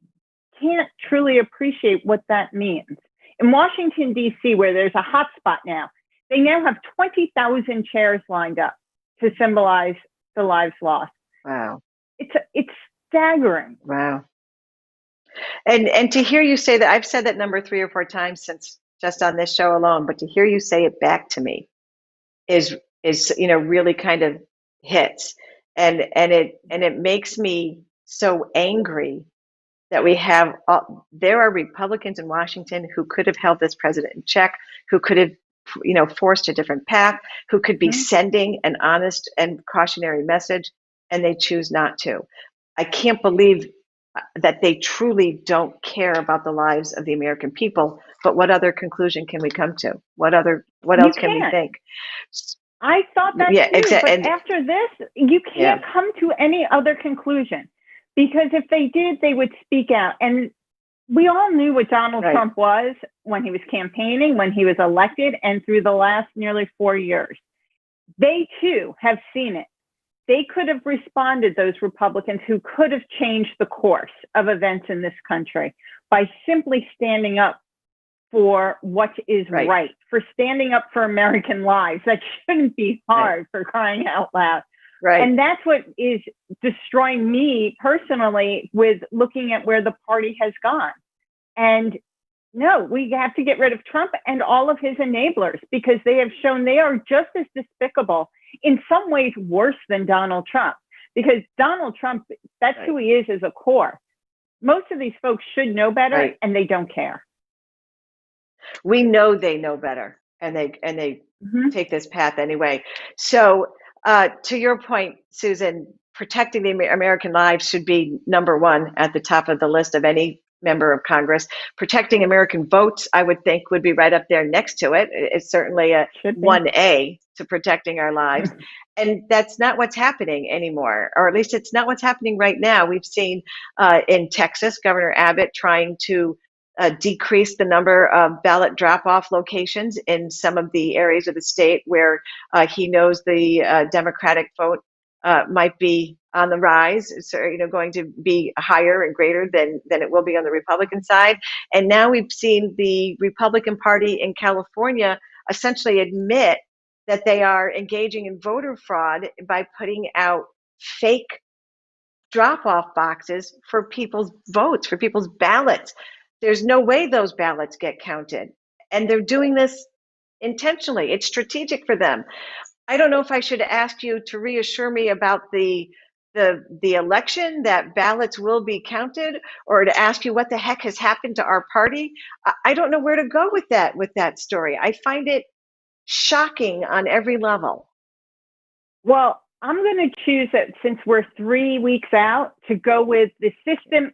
can't truly appreciate what that means. In Washington, D.C., where there's a hot spot now, they now have 20,000 chairs lined up to symbolize the lives lost. Wow. It's staggering. Wow. And to hear you say that, I've said that number 3 or 4 times since just on this show alone, but to hear you say it back to me is really kind of hits. And it makes me so angry that we have, there are Republicans in Washington who could have held this president in check, who could have, forced a different path, who could be sending an honest and cautionary message, and they choose not to. I can't believe that they truly don't care about the lives of the American people. But what other conclusion can we come to? What else can we think? I thought that too, exactly. But after this, you can't come to any other conclusion, because if they did, they would speak out. And we all knew what Donald Trump was when he was campaigning, when he was elected, and through the last nearly 4 years. They too have seen it. They could have responded, those Republicans who could have changed the course of events in this country, by simply standing up for what is right, for standing up for American lives. That shouldn't be hard, for crying out loud. Right. And that's what is destroying me personally with looking at where the party has gone. And no, we have to get rid of Trump and all of his enablers, because they have shown they are just as despicable, in some ways worse than Donald Trump, because Donald Trump, that's who he is as a core. Most of these folks should know better, and they don't care. We know they know better, and they take this path anyway. So to your point, Susan, protecting the American lives should be number 1 at the top of the list of any member of Congress. Protecting American votes, I would think, would be right up there next to it. It's certainly a 1A to protecting our lives. And that's not what's happening anymore, or at least it's not what's happening right now. We've seen in Texas, Governor Abbott trying to decrease the number of ballot drop-off locations in some of the areas of the state where he knows the Democratic vote might be on the rise, so, going to be higher and greater than it will be on the Republican side. And now we've seen the Republican Party in California essentially admit that they are engaging in voter fraud by putting out fake drop-off boxes for people's votes, for people's ballots. There's no way those ballots get counted. And they're doing this intentionally. It's strategic for them. I don't know if I should ask you to reassure me about the election, that ballots will be counted, or to ask you what the heck has happened to our party. I don't know where to go with that story. I find it shocking on every level. Well, I'm going to choose that, since we're 3 weeks out, to go with the system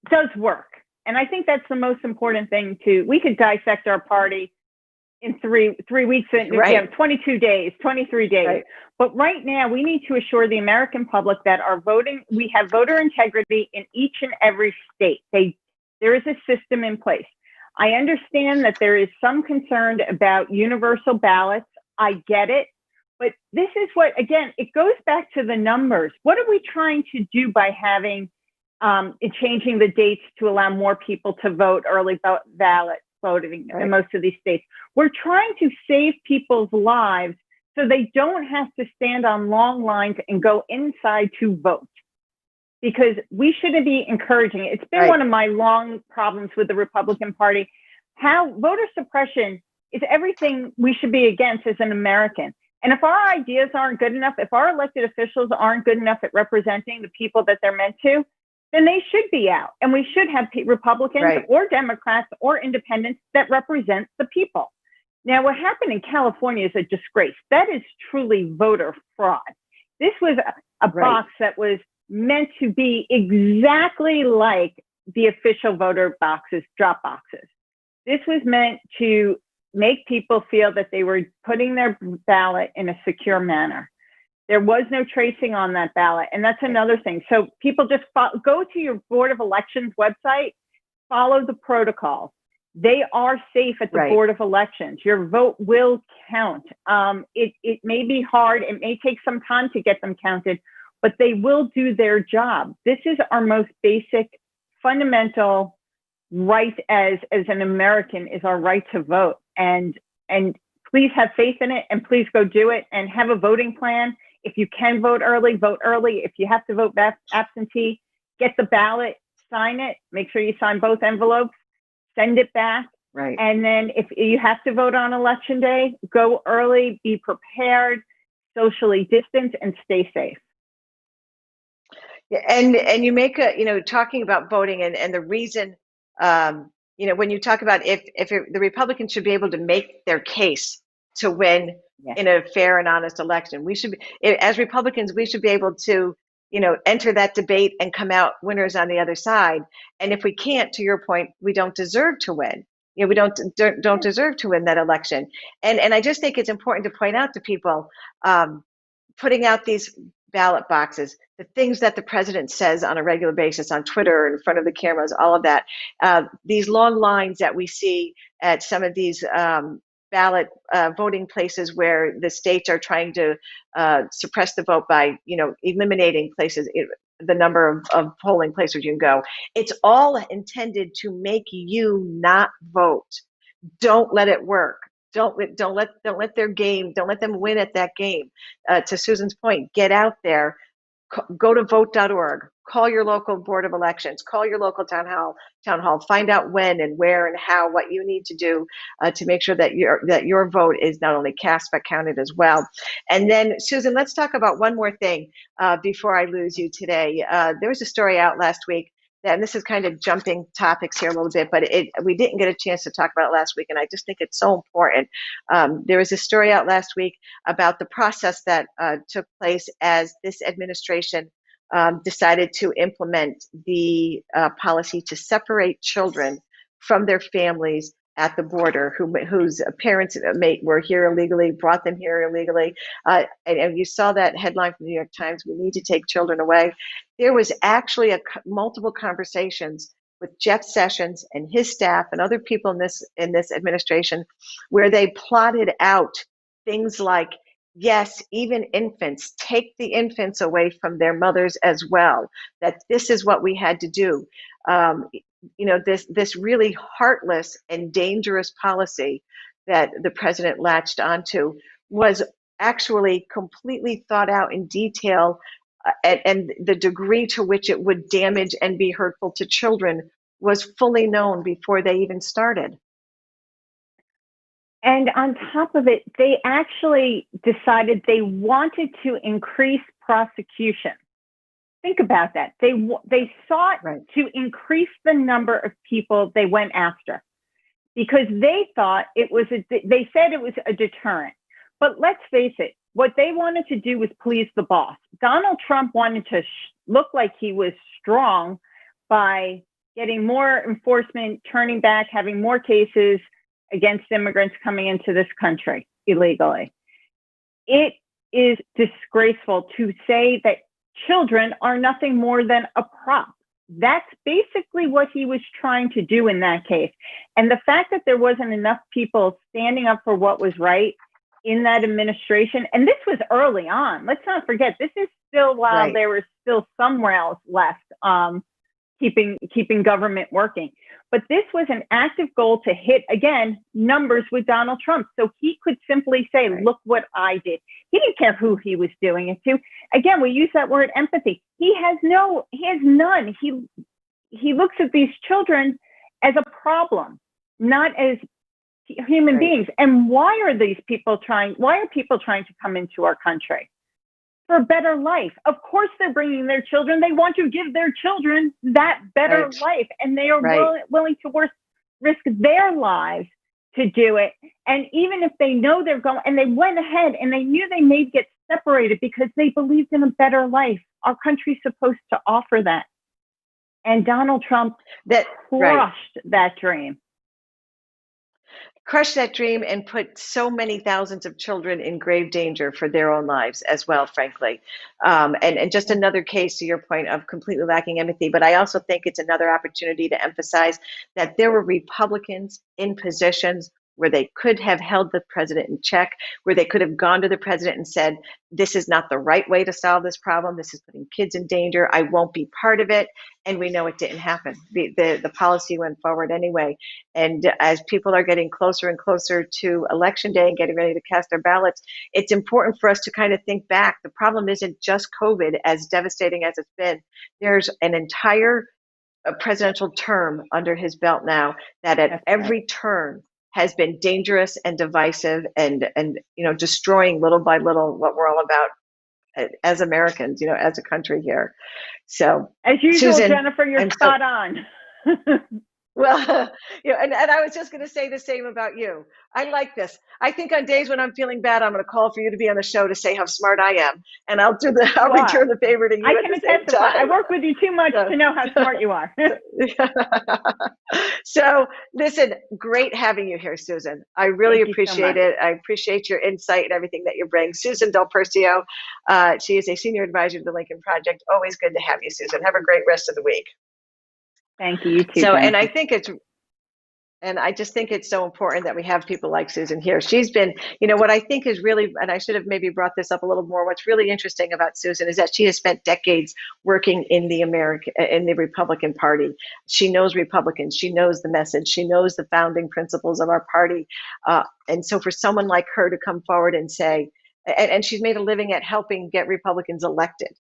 does work. And I think that's the most important thing too. We could dissect our party in three weeks, and 22 days, 23 days. Right. But right now, we need to assure the American public that our voting, we have voter integrity in each and every state. There is a system in place. I understand that there is some concern about universal ballots. I get it. But this is what, again, it goes back to the numbers. What are we trying to do by having changing the dates to allow more people to vote early ballot voting in most of these states? We're trying to save people's lives so they don't have to stand on long lines and go inside to vote, because we shouldn't be encouraging it. It's been one of my long problems with the Republican Party. How voter suppression is everything we should be against as an American. And if our ideas aren't good enough, if our elected officials aren't good enough at representing the people that they're meant to, then they should be out. And we should have Republicans or Democrats or independents that represent the people. Now, what happened in California is a disgrace. That is truly voter fraud. This was a box that was meant to be exactly like the official voter boxes, drop boxes. This was meant to make people feel that they were putting their ballot in a secure manner. There was no tracing on that ballot. And that's another thing. So people just go to your Board of Elections website follow the protocols. They are safe at the Board of Elections. Your vote will count. It may be hard. It may take some time to get them counted, but they will do their job. This is our most basic, fundamental right as an American, is our right to vote. And please have faith in it, and please go do it, and have a voting plan. If you can vote early, vote early. If you have to vote absentee, get the ballot, sign it, make sure you sign both envelopes, send it back. Right. And then if you have to vote on election day, go early, be prepared, socially distance, and stay safe. Yeah, and you make talking about voting and the reason, when you talk about if the Republicans should be able to make their case to win in a fair and honest election, we should be, as Republicans, we should be able to, enter that debate and come out winners on the other side. And if we can't, to your point, we don't deserve to win. We don't deserve to win that election. And I just think it's important to point out to people, putting out these ballot boxes, the things that the president says on a regular basis on Twitter, in front of the cameras, all of that, these long lines that we see at some of these ballot voting places where the states are trying to suppress the vote by, eliminating places, the number of polling places you can go. It's all intended to make you not vote. Don't let it work. Don't let their game. Don't let them win at that game. To Susan's point, get out there. Go to vote.org. Call your local board of elections. Call your local town hall. Find out when and where and how, what you need to do to make sure that your vote is not only cast but counted as well. And then, Susan, let's talk about one more thing before I lose you today. There was a story out last week. And this is kind of jumping topics here a little bit, but we didn't get a chance to talk about it last week, and I just think it's so important. There was a story out last week about the process that took place as this administration decided to implement the policy to separate children from their families at the border, whose parents were here illegally, brought them here illegally. And you saw that headline from the New York Times, "We need to take children away." There was actually multiple conversations with Jeff Sessions and his staff and other people in this administration, where they plotted out things like, yes, even infants, take the infants away from their mothers as well, that this is what we had to do. This really heartless and dangerous policy that the president latched onto was actually completely thought out in detail, and the degree to which it would damage and be hurtful to children was fully known before they even started. And on top of it, they actually decided they wanted to increase prosecution. Think about that. They sought to increase the number of people they went after, because they thought they said it was a deterrent. But let's face it, what they wanted to do was please the boss. Donald Trump wanted to look like he was strong by getting more enforcement, turning back, having more cases against immigrants coming into this country illegally. It is disgraceful to say that children are nothing more than a prop. That's basically what he was trying to do in that case. And the fact that there wasn't enough people standing up for what was right in that administration, and this was early on, let's not forget, this is still while there was still some rails left, keeping government working. But this was an active goal to hit, again, numbers with Donald Trump. So he could simply say, look what I did. He didn't care who he was doing it to. Again, we use that word empathy. He has none. He looks at these children as a problem, not as human beings. And why are people trying to come into our country? For a better life. Of course they're bringing their children. They want to give their children that better life, and they are willing to risk their lives to do it. And even if they know they're going, and they went ahead and they knew they may get separated because they believed in a better life. Our country's supposed to offer that. And Donald Trump crushed that dream. crush that dream and put so many thousands of children in grave danger for their own lives as well, frankly. And just another case, to your point, of completely lacking empathy. But I also think it's another opportunity to emphasize that there were Republicans in positions where they could have held the president in check, where they could have gone to the president and said, this is not the right way to solve this problem. This is putting kids in danger. I won't be part of it. And we know it didn't happen. The policy went forward anyway. And as people are getting closer and closer to Election Day and getting ready to cast their ballots, it's important for us to kind of think back. The problem isn't just COVID, as devastating as it's been. There's an entire presidential term under his belt now that at every turn has been dangerous and divisive and destroying little by little what we're all about as Americans, as a country here. So as usual, Susan, Jennifer, you're spot on. Well, and I was just going to say the same about you. I like this. I think on days when I'm feeling bad, I'm going to call for you to be on the show to say how smart I am, and I'll return the favor to you. I can attest to that. I work with you too much to know how smart you are. So, listen, great having you here, Susan. I really appreciate it. I appreciate your insight and everything that you bring. Susan Del Percio, she is a senior advisor to the Lincoln Project. Always good to have you, Susan. Have a great rest of the week. Thank you. You too. So, and I just think it's so important that we have people like Susan here. She's been, what I think is really, and I should have maybe brought this up a little more. What's really interesting about Susan is that she has spent decades working in the Republican Party. She knows Republicans. She knows the message. She knows the founding principles of our party. And so for someone like her to come forward and say, and she's made a living at helping get Republicans elected,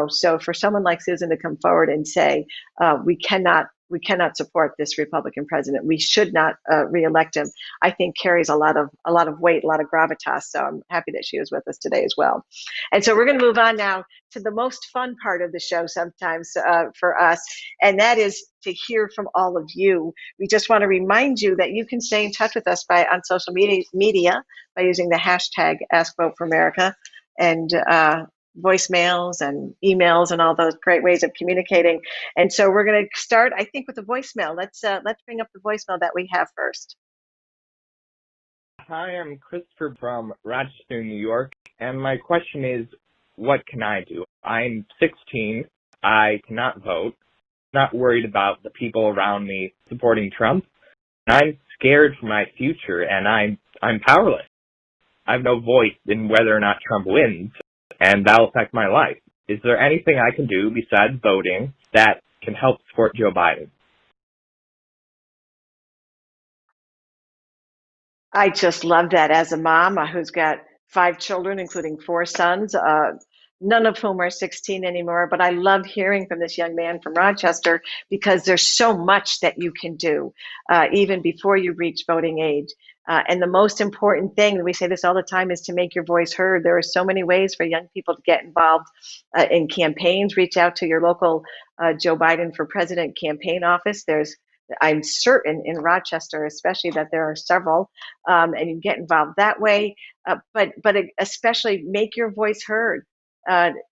so for someone like Susan to come forward and say, we cannot support this Republican president, we should not reelect him, I think carries a lot of weight, a lot of gravitas. So I'm happy that she was with us today as well. And so we're going to move on now to the most fun part of the show sometimes for us, and that is to hear from all of you. We just want to remind you that you can stay in touch with us on social media by using the hashtag #AskVoteForAmerica and voicemails and emails and all those great ways of communicating. And so we're going to start, I think, with the voicemail. Let's bring up the voicemail that we have first. Hi, I'm Christopher from Rochester, New York, and my question is, what can I do? I'm 16. I cannot vote. Not worried about the people around me supporting Trump. I'm scared for my future, and I'm powerless. I have no voice in whether or not Trump wins, and that'll affect my life. Is there anything I can do besides voting that can help support Joe Biden? I just love that. As a mom who's got 5 children, including 4 sons, none of whom are 16 anymore, but I love hearing from this young man from Rochester because there's so much that you can do even before you reach voting age. And the most important thing, we say this all the time, is to make your voice heard. There are so many ways for young people to get involved in campaigns. Reach out to your local Joe Biden for President campaign office. I'm certain in Rochester, especially, that there are several, and you can get involved that way. But especially make your voice heard.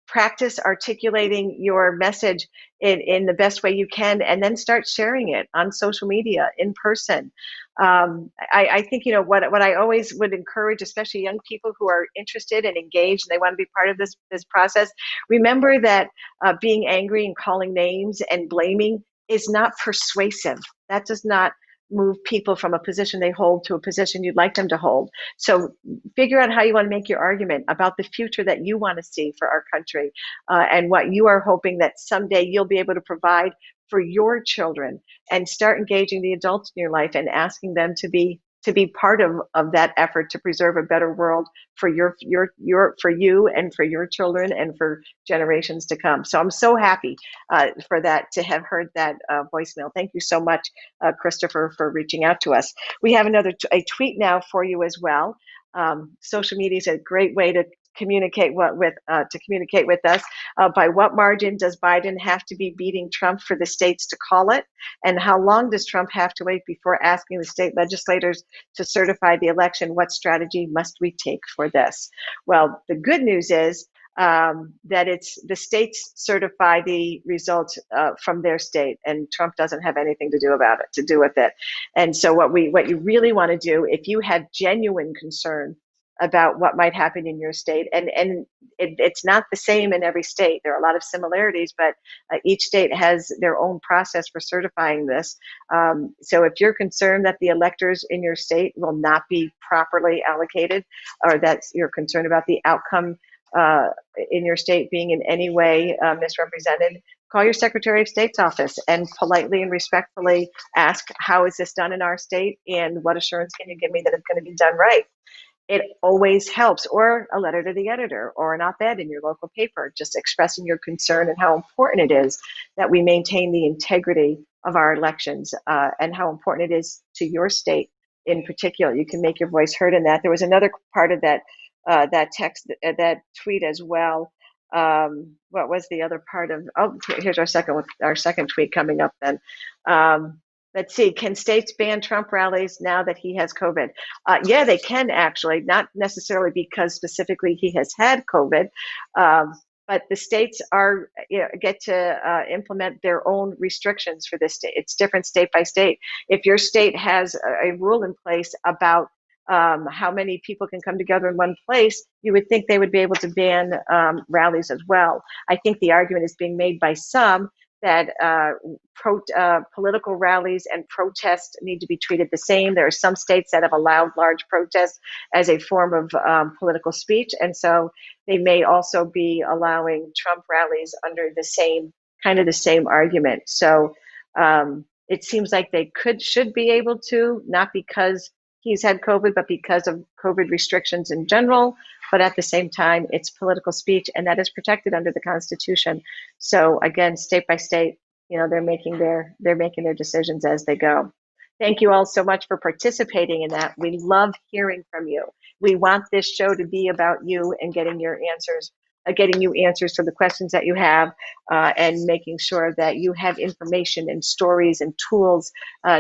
Practice articulating your message in the best way you can, and then start sharing it on social media, in person. I think, what I always would encourage, especially young people who are interested and engaged and they want to be part of this process, remember that being angry and calling names and blaming is not persuasive. That does not move people from a position they hold to a position you'd like them to hold. So figure out how you want to make your argument about the future that you want to see for our country, and what you are hoping that someday you'll be able to provide for your children, and start engaging the adults in your life and asking them to be part of that effort to preserve a better world for for you and for your children and for generations to come. So I'm so happy for that, to have heard that voicemail. Thank you so much, Christopher, for reaching out to us. We have a tweet now for you as well. Social media is a great way to communicate with us. By what margin does Biden have to be beating Trump for the states to call it? And how long does Trump have to wait before asking the state legislators to certify the election? What strategy must we take for this? Well, the good news is that it's the states certify the results from their state, and Trump doesn't have anything to do with it. And so what you really want to do, if you have genuine concern about what might happen in your state, and it's not the same in every state. There are a lot of similarities, but each state has their own process for certifying this. So if you're concerned that the electors in your state will not be properly allocated, or that you're concerned about the outcome in your state being in any way misrepresented, call your Secretary of State's office and politely and respectfully ask, how is this done in our state, and what assurance can you give me that it's going to be done right? It always helps. Or a letter to the editor, or an op-ed in your local paper, just expressing your concern and how important it is that we maintain the integrity of our elections, and how important it is to your state in particular. You can make your voice heard in that. There was another part of that that tweet as well. What was the other part of? Oh, here's our second tweet coming up then. Let's see, can states ban Trump rallies now that he has COVID? Yeah, they can actually, not necessarily because specifically he has had COVID, but the states get to implement their own restrictions for this state. It's different state by state. If your state has a rule in place about how many people can come together in one place, you would think they would be able to ban rallies as well. I think the argument is being made by some that political rallies and protests need to be treated the same. There are some states that have allowed large protests as a form of political speech, and so they may also be allowing Trump rallies under the same argument. So it seems like they should be able to, not because he's had COVID, but because of COVID restrictions in general. But at the same time, it's political speech, and that is protected under the Constitution. So again, state by state, they're making their decisions as they go. Thank you all so much for participating in that. We love hearing from you. We want this show to be about you and getting you answers to the questions that you have, and making sure that you have information and stories and tools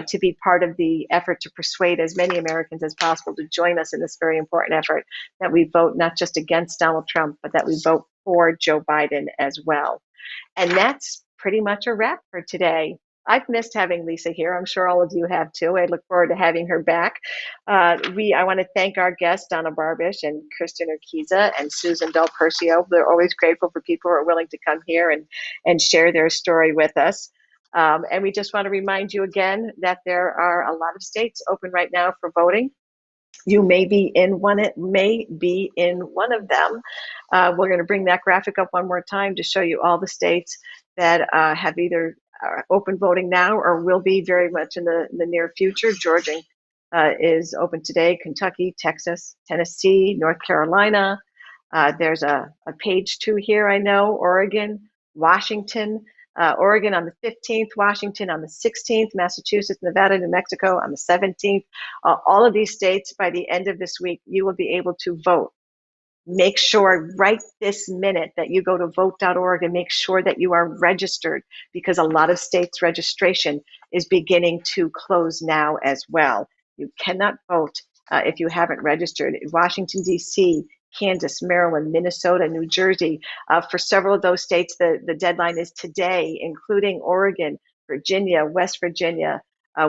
to be part of the effort to persuade as many Americans as possible to join us in this very important effort, that we vote not just against Donald Trump, but that we vote for Joe Biden as well. And that's pretty much a wrap for today. I've missed having Lisa here. I'm sure all of you have too. I look forward to having her back. I want to thank our guests, Donna Barbisch and Kristin Urquiza and Susan Del Percio. They're always grateful for people who are willing to come here and share their story with us. And we just want to remind you again that there are a lot of states open right now for voting. You may be in one. It may be in one of them. We're going to bring that graphic up one more time to show you all the states that have either open voting now or will be very much in the near future. Georgia is open today. Kentucky, Texas, Tennessee, North Carolina. There's a page 2 here, I know. Oregon, Washington. Oregon on the 15th, Washington on the 16th, Massachusetts, Nevada, New Mexico on the 17th. All of these states, by the end of this week, you will be able to vote. Make sure right this minute that you go to vote.org and make sure that you are registered, because a lot of states' registration is beginning to close now as well. You cannot vote if you haven't registered. Washington, D.C., Kansas, Maryland, Minnesota, New Jersey. For several of those states, the deadline is today, including Oregon, Virginia, West Virginia,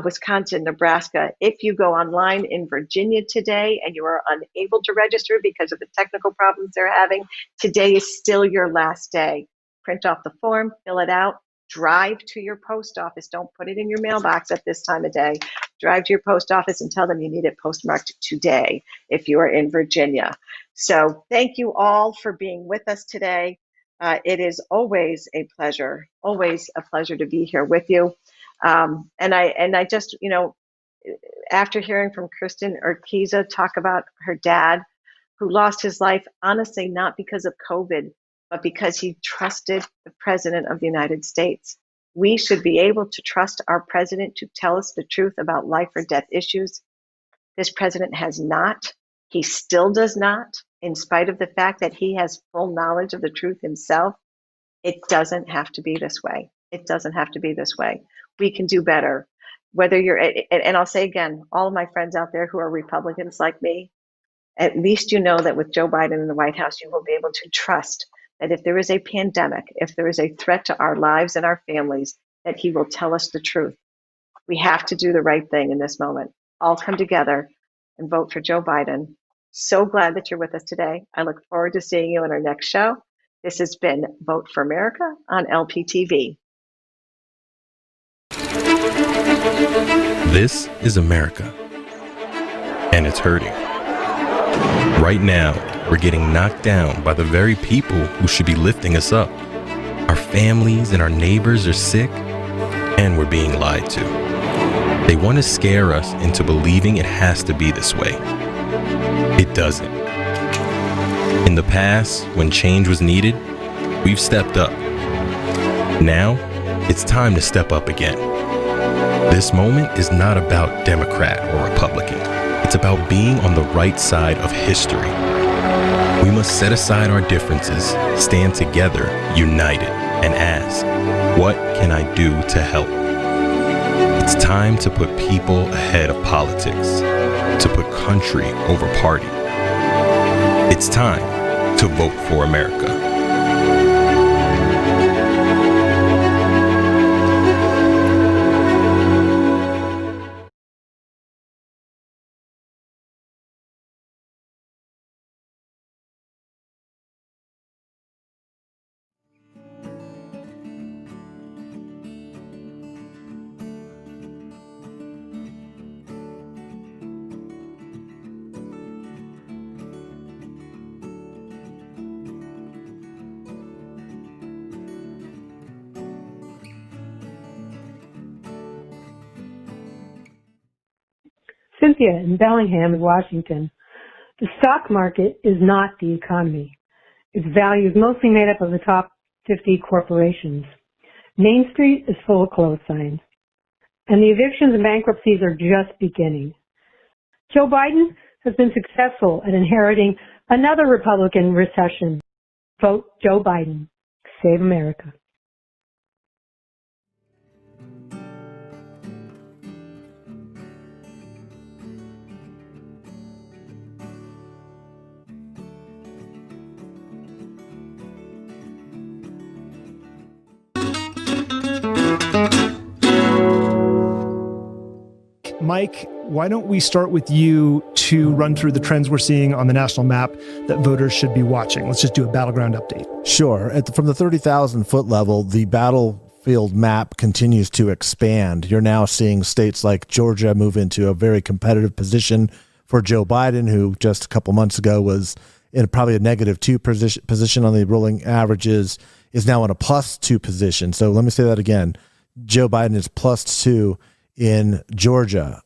Wisconsin, Nebraska. If you go online in Virginia today and you are unable to register because of the technical problems they're having, today is still your last day. Print off the form, fill it out, drive to your post office. Don't put it in your mailbox at this time of day. Drive to your post office and tell them you need it postmarked today if you are in Virginia. So thank you all for being with us today. It is always a pleasure to be here with you. And I just, after hearing from Kristin Urquiza talk about her dad, who lost his life, honestly, not because of COVID, but because he trusted the President of the United States. We should be able to trust our president to tell us the truth about life or death issues. This president has not. He still does not, in spite of the fact that he has full knowledge of the truth himself. It doesn't have to be this way. It doesn't have to be this way. We can do better. Whether you're, and I'll say again, all of my friends out there who are Republicans like me, at least you know that with Joe Biden in the White House, you will be able to trust that if there is a pandemic, if there is a threat to our lives and our families, that he will tell us the truth. We have to do the right thing in this moment. All come together and vote for Joe Biden. So glad that you're with us today. I look forward to seeing you in our next show. This has been Vote for America on LPTV. This is America, and it's hurting. Right now, we're getting knocked down by the very people who should be lifting us up. Our families and our neighbors are sick, and we're being lied to. They want to scare us into believing it has to be this way. It doesn't. In the past, when change was needed, we've stepped up. Now, it's time to step up again. This moment is not about Democrat or Republican. It's about being on the right side of history. We must set aside our differences, stand together, united, and ask, what can I do to help? It's time to put people ahead of politics, to put country over party. It's time to vote for America. Cynthia in Bellingham, Washington. The stock market is not the economy. Its value is mostly made up of the top 50 corporations. Main Street is full of close signs. And the evictions and bankruptcies are just beginning. Joe Biden has been successful at inheriting another Republican recession. Vote Joe Biden. Save America. Mike, why don't we start with you to run through the trends we're seeing on the national map that voters should be watching? Let's just do a battleground update. Sure. From the 30,000 foot level, the battlefield map continues to expand. You're now seeing states like Georgia move into a very competitive position for Joe Biden, who just a couple months ago was in probably a -2 position on the rolling averages, is now in a +2 position. So let me say that again. Joe Biden is +2 in Georgia.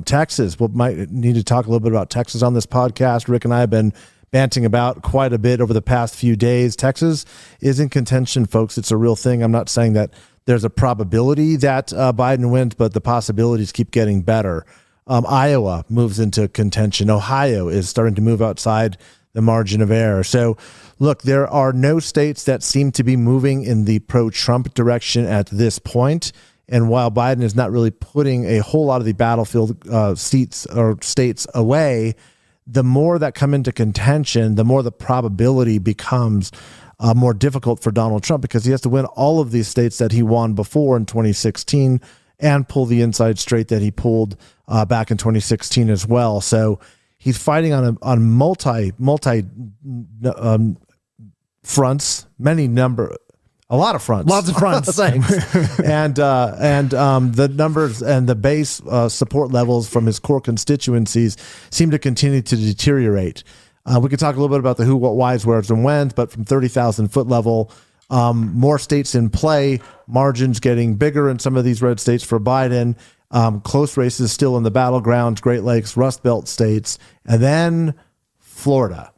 Texas, we might need to talk a little bit about Texas on this podcast. Rick and I have been banting about quite a bit over the past few days. Texas is in contention, folks. It's a real thing. I'm not saying that there's a probability that Biden wins, but the possibilities keep getting better. Iowa moves into contention. Ohio is starting to move outside the margin of error. So, look, there are no states that seem to be moving in the pro-Trump direction at this point. And while Biden is not really putting a whole lot of the battlefield seats or states away, the more that come into contention, the more the probability becomes more difficult for Donald Trump, because he has to win all of these states that he won before in 2016 and pull the inside straight that he pulled back in 2016 as well. So he's fighting on multi fronts, a lot of fronts. Lots of fronts. Thanks. and the numbers and the base support levels from his core constituencies seem to continue to deteriorate. We could talk a little bit about the who, what, whys, where's, and when's, but from 30,000 foot level, more states in play, margins getting bigger in some of these red states for Biden, close races still in the battlegrounds, Great Lakes, Rust Belt states, and then Florida.